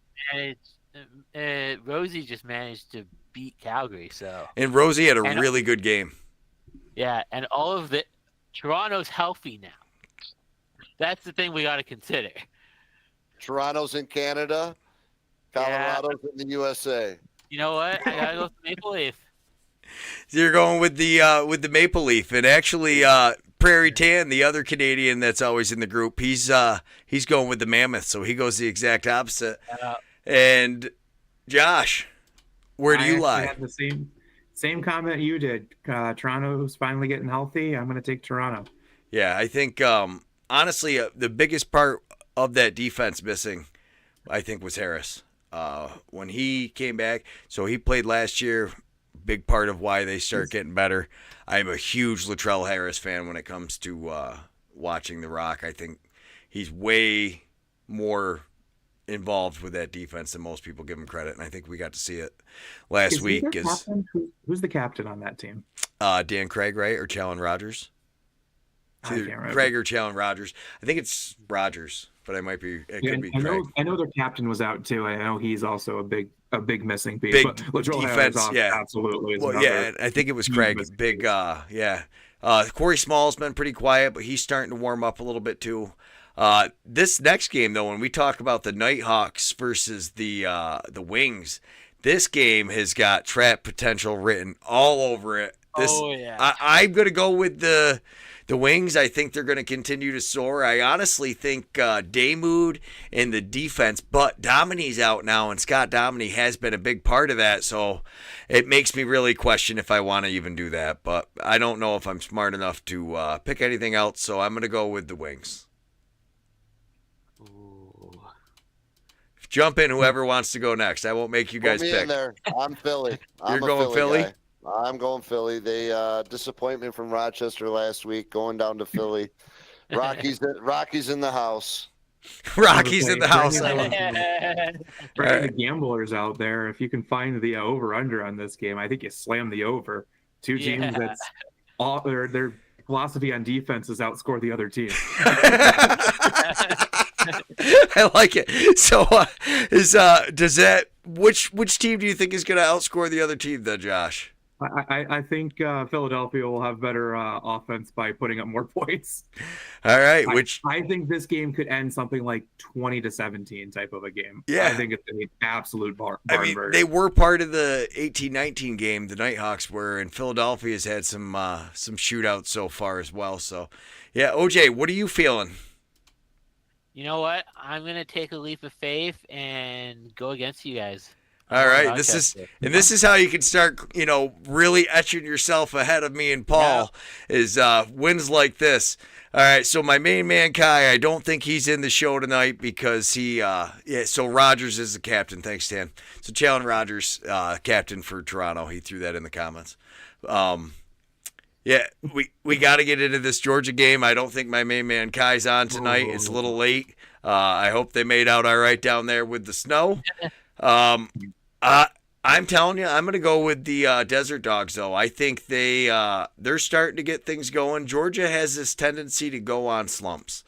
Rosie just managed to beat Calgary, so. And Rosie had a really good game. Yeah, and all of Toronto's healthy now. That's the thing we got to consider. Toronto's in Canada. Colorado's in the USA. You know what? I gotta go with Maple Leaf. So you're going with the Maple Leaf, and actually Prairie Tan, the other Canadian that's always in the group, he's going with the Mammoth, so he goes the exact opposite. And Josh, where do you lie? I had the same comment you did. Toronto's finally getting healthy. I'm going to take Toronto. Yeah, I think honestly the biggest part of that defense missing, I think, was Harris. When he came back, so he played last year. Big part of why they start getting better. I'm a huge Latrell Harris fan when it comes to watching the Rock. I think he's way more involved with that defense than most people give him credit, and I think we got to see it last week. Who's the captain on that team? Dan Craig, right, or Challen Rogers? Craig or Challen Rogers. I think it's Rogers, but I might be. It could be Craig. I know their captain was out too. I know he's also a big missing piece. Big but Latrell defense, Harris absolutely. Well, yeah, I think it was Craig. Big, yeah. Corey Small's been pretty quiet, but he's starting to warm up a little bit too. This next game, though, when we talk about the Nighthawks versus the Wings, this game has got trap potential written all over it. I'm going to go with the Wings. I think they're going to continue to soar. I honestly think Daymood and the defense, but Dominy's out now, and Scott Dominy has been a big part of that, so it makes me really question if I want to even do that, but I don't know if I'm smart enough to pick anything else, so I'm going to go with the Wings. Jump in, whoever wants to go next. I won't make you guys pick. In there. I'm Philly. You're going Philly? Guy. I'm going Philly. They disappointment from Rochester last week, going down to Philly. Rocky's in the house. Rocky's in the house. For the gamblers out there, if you can find the over/under on this game, I think you slam the over. Two teams that's all their philosophy on defense is outscore the other team. I like it. So, which team do you think is going to outscore the other team, then, Josh? I think Philadelphia will have better offense by putting up more points. All right. I think this game could end something like 20-17 type of a game. Yeah. I think it's an absolute barn burner. They were part of the 18-19 game. The Nighthawks were, and Philadelphia's had some shootouts so far as well. So, yeah, OJ, what are you feeling? You know what? I'm gonna take a leap of faith and go against you guys. All right, this is how you can start, really etching yourself ahead of me and Paul, is wins like this. All right, so my main man Kai, I don't think he's in the show tonight because so Rogers is the captain. Thanks, Dan. So Challen Rogers, captain for Toronto. He threw that in the comments. Yeah, we got to get into this Georgia game. I don't think my main man Kai's on tonight. It's a little late. I hope they made out all right down there with the snow. I'm telling you, I'm going to go with the Desert Dogs, though. I think they're starting to get things going. Georgia has this tendency to go on slumps.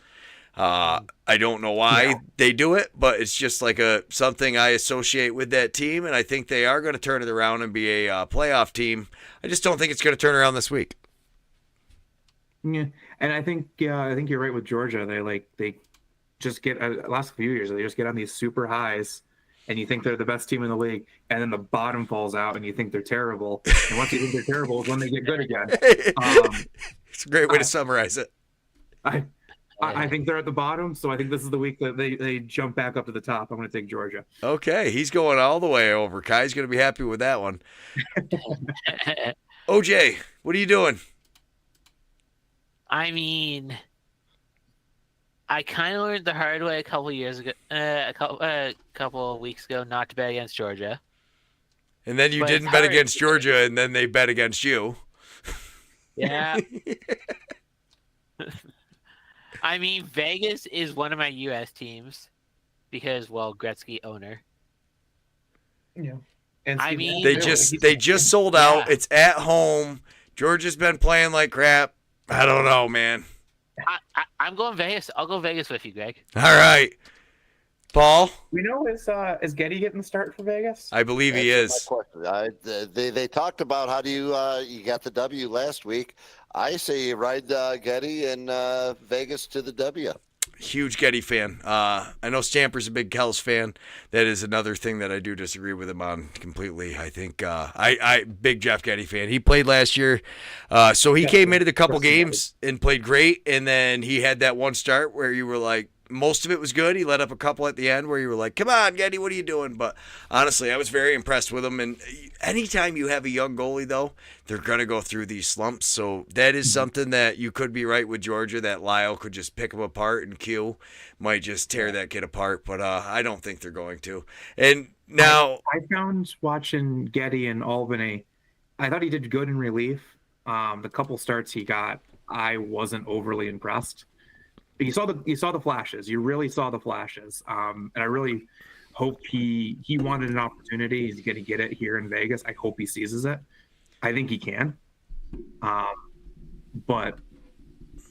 I don't know why they do it, but it's just like something I associate with that team, and I think they are going to turn it around and be a playoff team. I just don't think it's going to turn around this week. Yeah, and I think you're right with Georgia. They just get last few years they just get on these super highs, and you think they're the best team in the league, and then the bottom falls out, and you think they're terrible. And once you think they're terrible, is when they get good again. It's a great way to summarize it. I think they're at the bottom, so I think this is the week that they jump back up to the top. I'm going to take Georgia. Okay, he's going all the way over. Kai's going to be happy with that one. OJ, what are you doing? I mean, I kind of learned the hard way a couple of weeks ago not to bet against Georgia. And then you didn't bet against Georgia, and then they bet against you. Yeah. I mean, Vegas is one of my U.S. teams because, Gretzky owner. Yeah. And I mean, they just sold out. It's at home. Georgia's been playing like crap. I don't know, man. I'm going Vegas. I'll go Vegas with you, Greg. All right. Paul? We know is Getty getting the start for Vegas? I believe he is. They talked about how do you got the W last week. I say you ride Getty and Vegas to the W. Huge Getty fan. I know Stamper's a big Kells fan. That is another thing that I do disagree with him on completely. I think I big Jeff Getty fan. He played last year, so he came into a couple games and played great, and then he had that one start where you were like, most of it was good. He let up a couple at the end where you were like, come on, Getty, what are you doing? But honestly, I was very impressed with him. And anytime you have a young goalie, though, they're going to go through these slumps. So that is something that you could be right with Georgia, that Lyle could just pick him apart, and Q might just tear that kid apart. But I don't think they're going to. And now I found watching Getty in Albany, I thought he did good in relief. The couple starts he got, I wasn't overly impressed. You saw the flashes. You really saw the flashes. And I really hope he wanted an opportunity. He's going to get it here in Vegas. I hope he seizes it. I think he can. But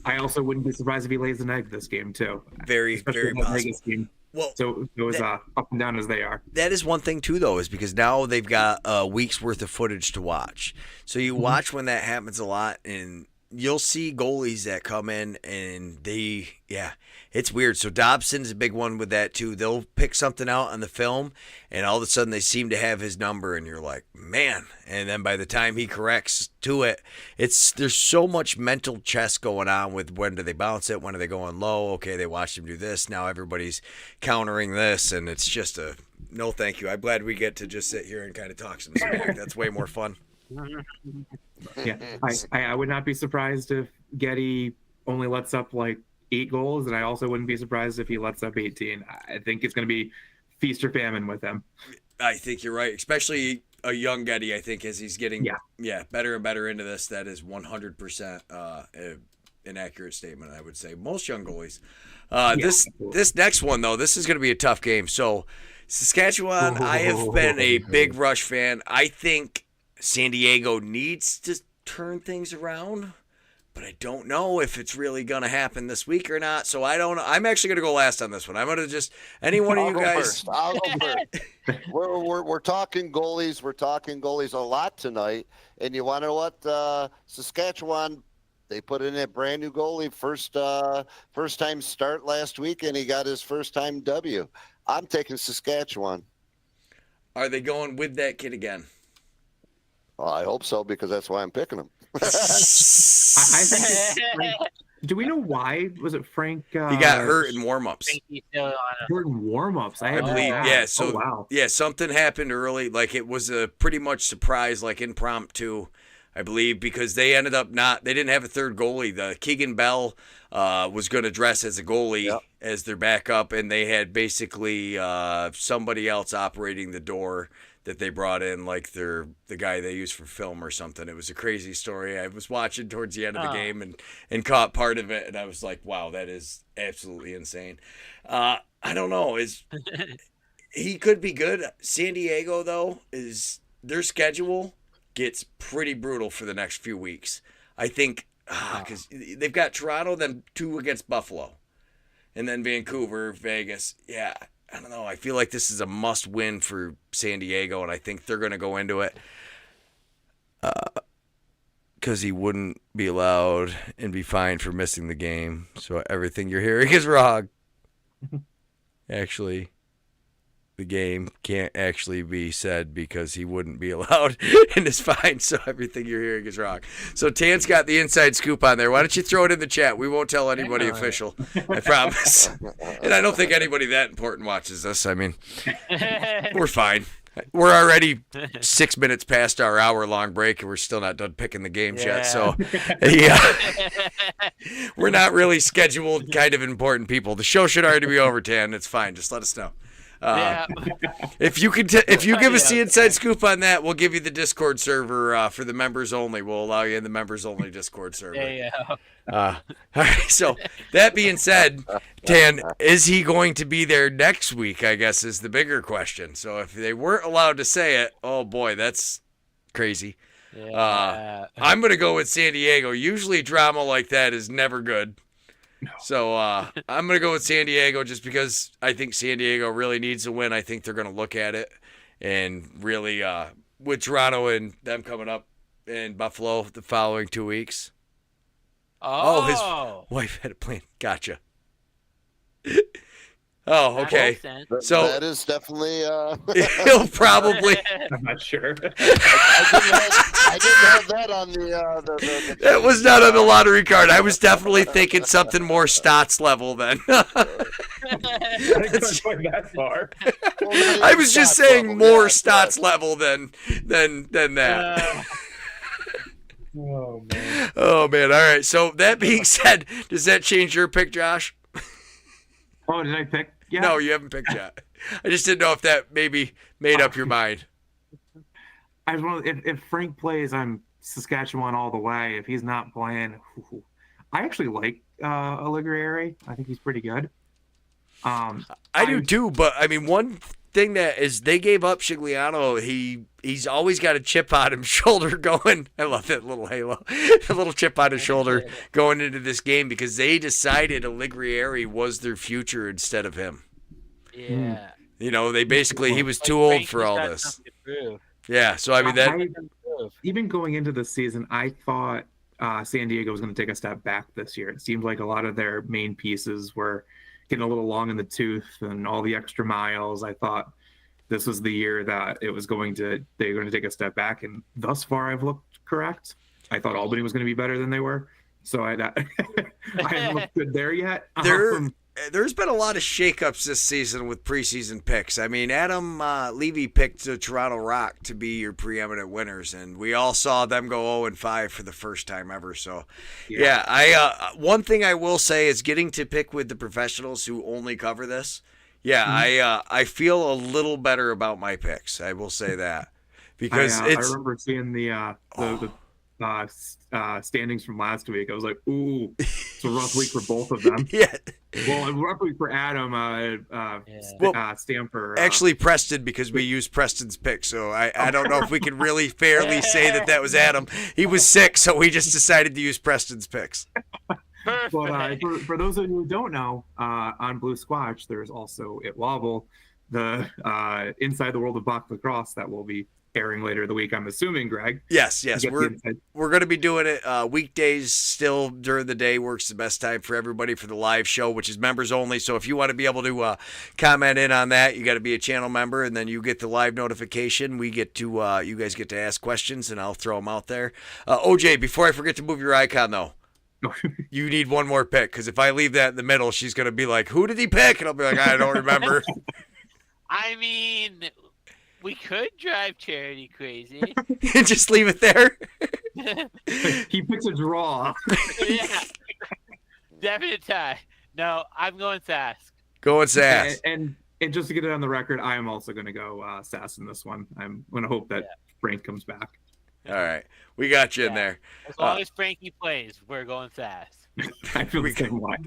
I also wouldn't be surprised if he lays an egg this game too. Very, very possible. Vegas game. Well, so it was up and down as they are. That is one thing too, though, is because now they've got a week's worth of footage to watch. So you watch when that happens a lot, and you'll see goalies that come in and it's weird. So Dobson's a big one with that too. They'll pick something out on the film and all of a sudden they seem to have his number and you're like, man. And then by the time he corrects to it, there's so much mental chess going on with when do they bounce it, when are they going low? Okay, they watched him do this. Now everybody's countering this and it's just no thank you. I'm glad we get to just sit here and kind of talk some smack. That's way more fun. Yeah, I would not be surprised if Yeti only lets up like 8 goals, and I also wouldn't be surprised if he lets up 18. I think it's going to be feast or famine with him. I think you're right, especially a young Yeti. I think as he's getting better and better into this, that is 100% an accurate statement. I would say most young goalies. This next one though, this is going to be a tough game. So Saskatchewan, I have been a big Rush fan. I think San Diego needs to turn things around, but I don't know if it's really going to happen this week or not. So I don't know. I'm actually going to go last on this one. I'm going to just any one of you guys. I'll go first. We're talking goalies. We're talking goalies a lot tonight. And you want to know what? Saskatchewan, they put in a brand new goalie, first time start last week, and he got his first time W. I'm taking Saskatchewan. Are they going with that kid again? Well, I hope so because that's why I'm picking him. I think do we know why? Was it Frank? He got hurt in warmups. Hurt in warmups. I believe. Yeah. So something happened early. Like it was a pretty much surprise, like impromptu, I believe, because they ended up they didn't have a third goalie. The Keegan Bell was going to dress as a goalie as their backup, and they had basically somebody else operating the door that they brought in, like the guy they used for film or something. It was a crazy story. I was watching towards the end of the game and caught part of it, and I was like, wow, that is absolutely insane. I don't know. He could be good. San Diego, though, their schedule gets pretty brutal for the next few weeks. I think because they've got Toronto, then 2 against Buffalo, and then Vancouver, Vegas. Yeah, I don't know. I feel like this is a must-win for San Diego, and I think they're going to go into it because he wouldn't be allowed and be fined for missing the game. So everything you're hearing is wrong. Actually, the game can't actually be said because he wouldn't be allowed and is fine. So everything you're hearing is wrong. So Tan's got the inside scoop on there. Why don't you throw it in the chat? We won't tell anybody official. I promise. And I don't think anybody that important watches this. I mean, we're fine. We're already 6 minutes past our hour-long break, and we're still not done picking the games yet. So, we're not really scheduled kind of important people. The show should already be over, Tan. It's fine. Just let us know. If you give us the inside scoop on that, we'll give you the Discord server for the members only. We'll allow you in the members only Discord server. All right. So that being said, Tan, is he going to be there next week? I guess is the bigger question. So if they weren't allowed to say it, oh boy, that's crazy. I'm going to go with San Diego. Usually drama like that is never good. No. So I'm going to go with San Diego just because I think San Diego really needs a win. I think they're going to look at it and really with Toronto and them coming up in Buffalo the following 2 weeks. Oh, his wife had a plan. Gotcha. Oh, okay. So that is definitely. He'll probably. I'm not sure. I didn't have that on the That was not on the lottery card. I was definitely thinking something more Stotts level then. I didn't go that far. I was just saying more Stotts level than that. Oh man. Oh man. All right. So that being said, does that change your pick, Josh? Oh, did I pick? Yeah. No, you haven't picked yet. I just didn't know if that maybe made up your mind. I just want if Frank plays, I'm Saskatchewan all the way. If he's not playing, I actually like Alighieri. I think he's pretty good. I do too, but I mean, one thing that is they gave up Shigliano. He's always got a chip on his shoulder going. I love that little halo, a little chip on his shoulder going into this game because they decided Alighieri was their future instead of him. Yeah. You know, they basically he was too old for all this. Yeah, so I mean that even going into the season, I thought San Diego was going to take a step back this year. It seemed like a lot of their main pieces were getting a little long in the tooth and all the extra miles. I thought this was the year that they were going to take a step back, and thus far I've looked correct. I thought Albany was going to be better than they were, so I haven't looked good there yet. There's been a lot of shakeups this season with preseason picks. I mean, Adam Levy picked the Toronto Rock to be your preeminent winners, and we all saw them go 0-5 for the first time ever. So, I one thing I will say is getting to pick with the professionals who only cover this. Yeah, I feel a little better about my picks. I will say that because I remember seeing the standings from last week. I was like, ooh, it's a rough week for both of them. Yeah. Well, a rough week for Adam, Stamper. Actually, Preston, because we used Preston's pick, so I don't know if we can really fairly say that was Adam. He was sick, so we just decided to use Preston's picks. But for those of you who don't know, on Blue Squatch, there's also It Wobble, the Inside the World of Box Lacrosse that will be airing later the week, I'm assuming, Greg. Yes. We're going to be doing it weekdays still during the day. Works the best time for everybody for the live show, which is members only. So if you want to be able to comment in on that, you got to be a channel member, and then you get the live notification. We get to you guys get to ask questions, and I'll throw them out there. OJ, before I forget to move your icon, though, you need one more pick, because if I leave that in the middle, she's going to be like, who did he pick? And I'll be like, I don't remember. I mean, we could drive Charity crazy. Just leave it there. He picks a draw. Yeah. Definite tie. No, I'm going Sask. Going Sask. And just to get it on the record, I am also going to go Sask in this one. I'm going to hope that Frank comes back. All right. We got you in there. As long as Frankie plays, we're going Sask. I feel the same way.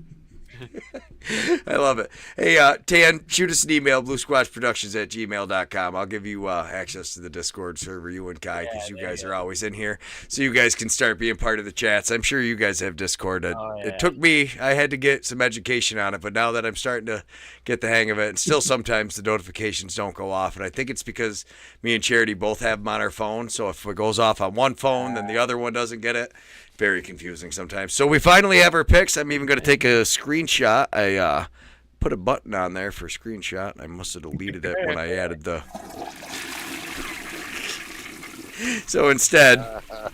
I love it. Hey, Tan, shoot us an email, bluesquatchproductions@gmail.com. I'll give you access to the Discord server, you and Kai, because you guys are always in here, so you guys can start being part of the chats. I'm sure you guys have Discord. It took me, I had to get some education on it, but now that I'm starting to get the hang of it, and still sometimes the notifications don't go off, and I think it's because me and Charity both have them on our phone, so if it goes off on one phone, then the other one doesn't get it. Very confusing sometimes. So we finally have our picks. I'm even going to take a screenshot. I put a button on there for screenshot. I must have deleted it when I added the... So instead,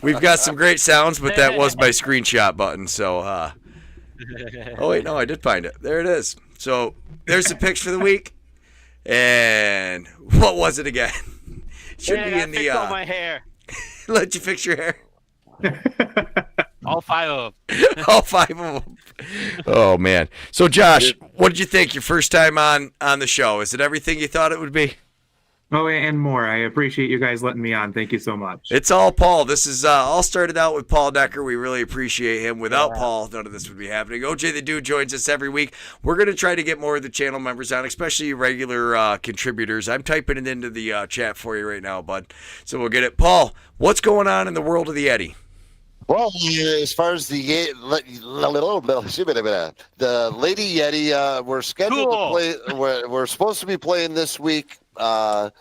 we've got some great sounds, but that was my screenshot button. So, oh wait, no, I did find it. There it is. So there's the picks for the week. And what was it again? Should be in the... all my hair. Let you fix your hair. All 5 of them. All 5 of them. Oh, man. So, Josh, what did you think your first time on the show? Is it everything you thought it would be? Oh, and more. I appreciate you guys letting me on. Thank you so much. It's all Paul. This is all started out with Paul Noecker. We really appreciate him. Without Paul, none of this would be happening. OJ the Dude joins us every week. We're going to try to get more of the channel members on, especially regular contributors. I'm typing it into the chat for you right now, bud. So we'll get it. Paul, what's going on in the world of the Yeti? Well, as far as the Lady Yeti, we're scheduled to play. We're supposed to be playing this week, but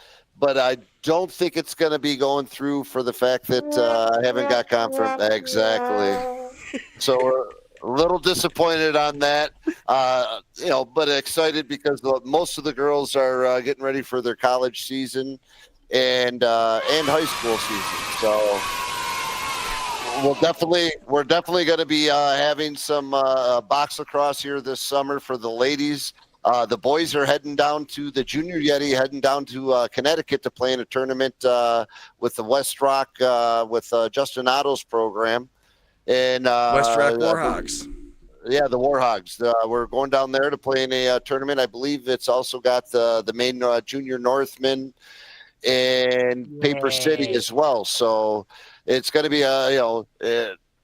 I don't think it's going to be going through for the fact that I haven't got confirmed. Exactly. So we're a little disappointed on that, but excited because most of the girls are getting ready for their college season and high school season. So. We're definitely going to be having some box lacrosse here this summer for the ladies. The boys are heading down to the Junior Yeti, heading down to Connecticut to play in a tournament with the West Rock with Justin Otto's program. And West Rock Warhogs. Yeah, the Warhogs. We're going down there to play in a tournament. I believe it's also got the main Junior Northman and Paper City as well. So it's going to be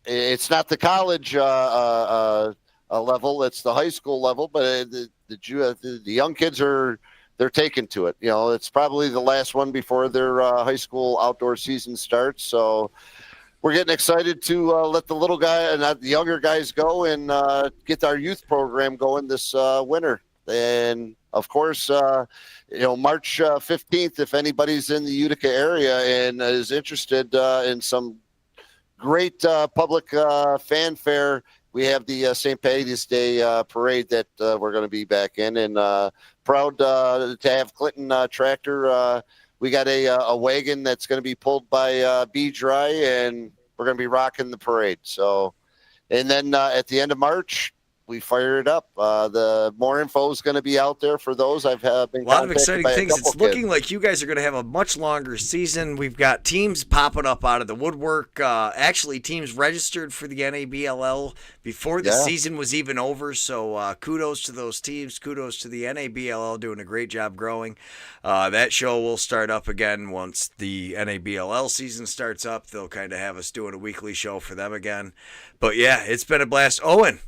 it's not the college level, it's the high school level, but the young kids they're taken to it. It's probably the last one before their high school outdoor season starts. So we're getting excited to let the little guy and the younger guys go and get our youth program going this winter. And of course, March 15th, if anybody's in the Utica area and is interested in some great public fanfare. We have the St. Patty's Day parade that we're going to be back in, and proud to have Clinton Tractor. We got a wagon that's going to be pulled by B Dry, and we're going to be rocking the parade. So, and then at the end of March, we fire it up. The more info is going to be out there for those. I've been a lot of contacted exciting by a things. couple It's looking kids. like you guys are going to have a much longer season. We've got teams popping up out of the woodwork. Actually, teams registered for the NABLL before the season was even over. So kudos to those teams. Kudos to the NABLL doing a great job growing. That show will start up again once the NABLL season starts up. They'll kind of have us doing a weekly show for them again. But yeah, it's been a blast. Owen,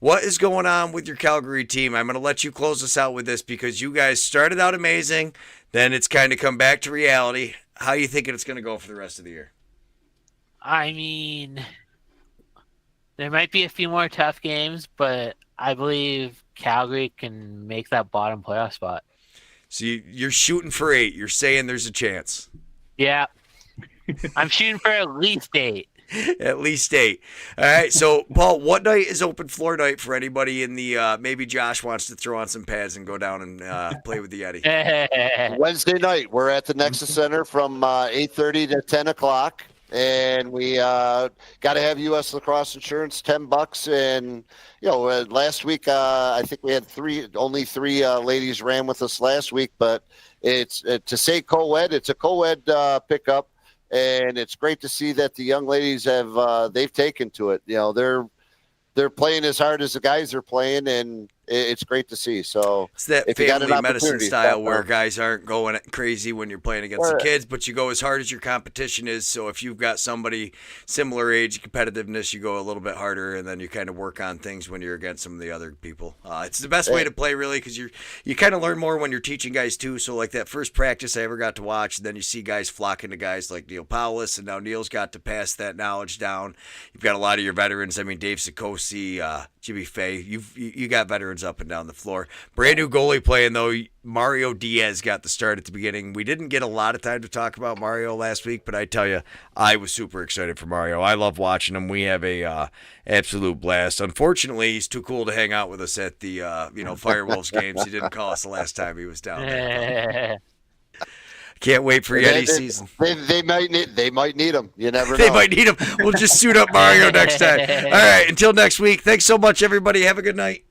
what is going on with your Calgary team? I'm going to let you close us out with this because you guys started out amazing. Then it's kind of come back to reality. How are you thinking it's going to go for the rest of the year? I mean, there might be a few more tough games, but I believe Calgary can make that bottom playoff spot. So you're shooting for 8. You're saying there's a chance. Yeah. I'm shooting for at least 8. At least 8. All right. So, Paul, what night is open floor night for anybody in the maybe Josh wants to throw on some pads and go down and play with the Yeti? Wednesday night, we're at the Nexus Center from 8:30 to 10 o'clock. And we got to have U.S. Lacrosse Insurance, $10. And, last week, I think we had only three ladies ran with us last week. But it's to say co-ed, it's a co-ed pickup. And it's great to see that the young ladies have they've taken to it. They're playing as hard as the guys are playing, and it's great to see. So it's that family medicine style where guys aren't going crazy when you're playing against the kids, but you go as hard as your competition is. So if you've got somebody similar age competitiveness, you go a little bit harder, and then you kind of work on things when you're against some of the other people. It's the best way to play, really, because you kind of learn more when you're teaching guys too. So like that first practice I ever got to watch, and then you see guys flocking to guys like Neil Powless, and now Neil's got to pass that knowledge down. You've got a lot of your veterans. I mean, Dave Sikosi, Jimmy Fay. You got veterans up and down the floor. Brand new goalie playing though. Mario Diaz got the start at the beginning. We didn't get a lot of time to talk about Mario last week, but I tell you, I was super excited for Mario. I love watching him. We have a absolute blast. Unfortunately, he's too cool to hang out with us at the Firewolves games. He didn't call us the last time he was down there. Can't wait for Yeti season. They might need him. You never know. They might need him. We'll just suit up Mario next time. All right. Until next week. Thanks so much, everybody. Have a good night.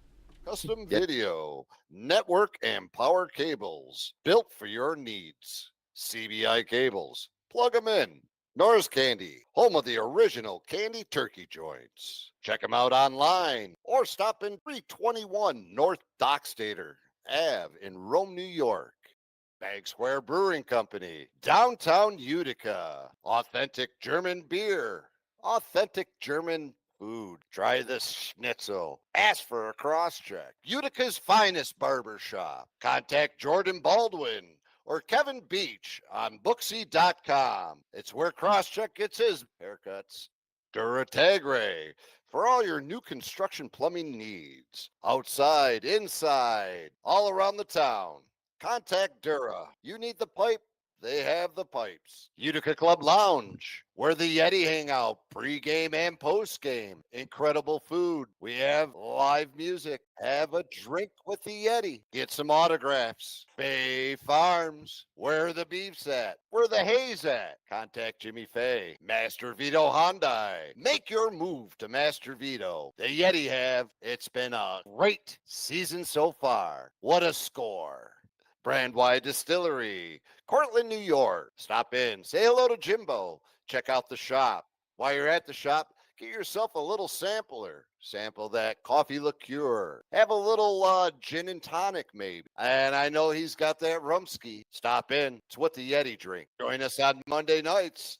Custom video, network, and power cables built for your needs. CBI cables. Plug them in. Norris Candy, home of the original candy turkey joints. Check them out online or stop in 321 North Dockstader Ave in Rome, New York. Bag Square Brewing Company, downtown Utica. Authentic German beer. Authentic German food. Try the schnitzel. Ask for a cross-check. Utica's finest barber shop. Contact Jordan Baldwin or Kevin Beach on Booksy.com. It's where Crosscheck gets his haircuts. Duratagre for all your new construction plumbing needs. Outside, inside, all around the town. Contact Dura. You need the pipe? They have the pipes. Utica Club Lounge, where the Yeti hang out, pre-game and post-game. Incredible food. We have live music. Have a drink with the Yeti. Get some autographs. Bay Farms, where the beef's at, where the hay's at. Contact Jimmy Fay. Master Vito Hyundai. Make your move to Master Vito. The Yeti have. It's been a great season so far. What a score. Brandwide Distillery, Cortland, New York. Stop in, say hello to Jimbo. Check out the shop. While you're at the shop, get yourself a little sampler. Sample that coffee liqueur. Have a little gin and tonic, maybe. And I know he's got that rumski. Stop in. It's what the Yeti drink. Join us on Monday nights.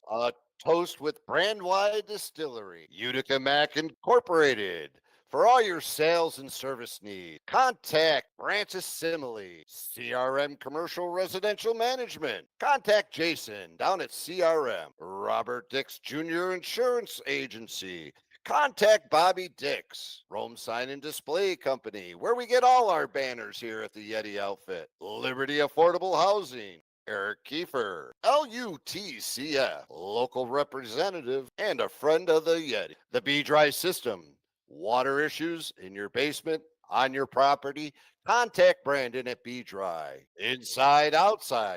Toast with Brandwide Distillery. Utica Mac Incorporated. For all your sales and service needs, contact Francis Simile, CRM Commercial Residential Management. Contact Jason down at CRM. Robert Dix Jr. Insurance Agency. Contact Bobby Dix, Rome Sign and Display Company, where we get all our banners here at the Yeti outfit. Liberty Affordable Housing. Eric Kiefer, LUTCF, local representative and a friend of the Yeti. The B-Dry system. Water issues in your basement, on your property, contact Brandon at B-Dry. Inside, outside,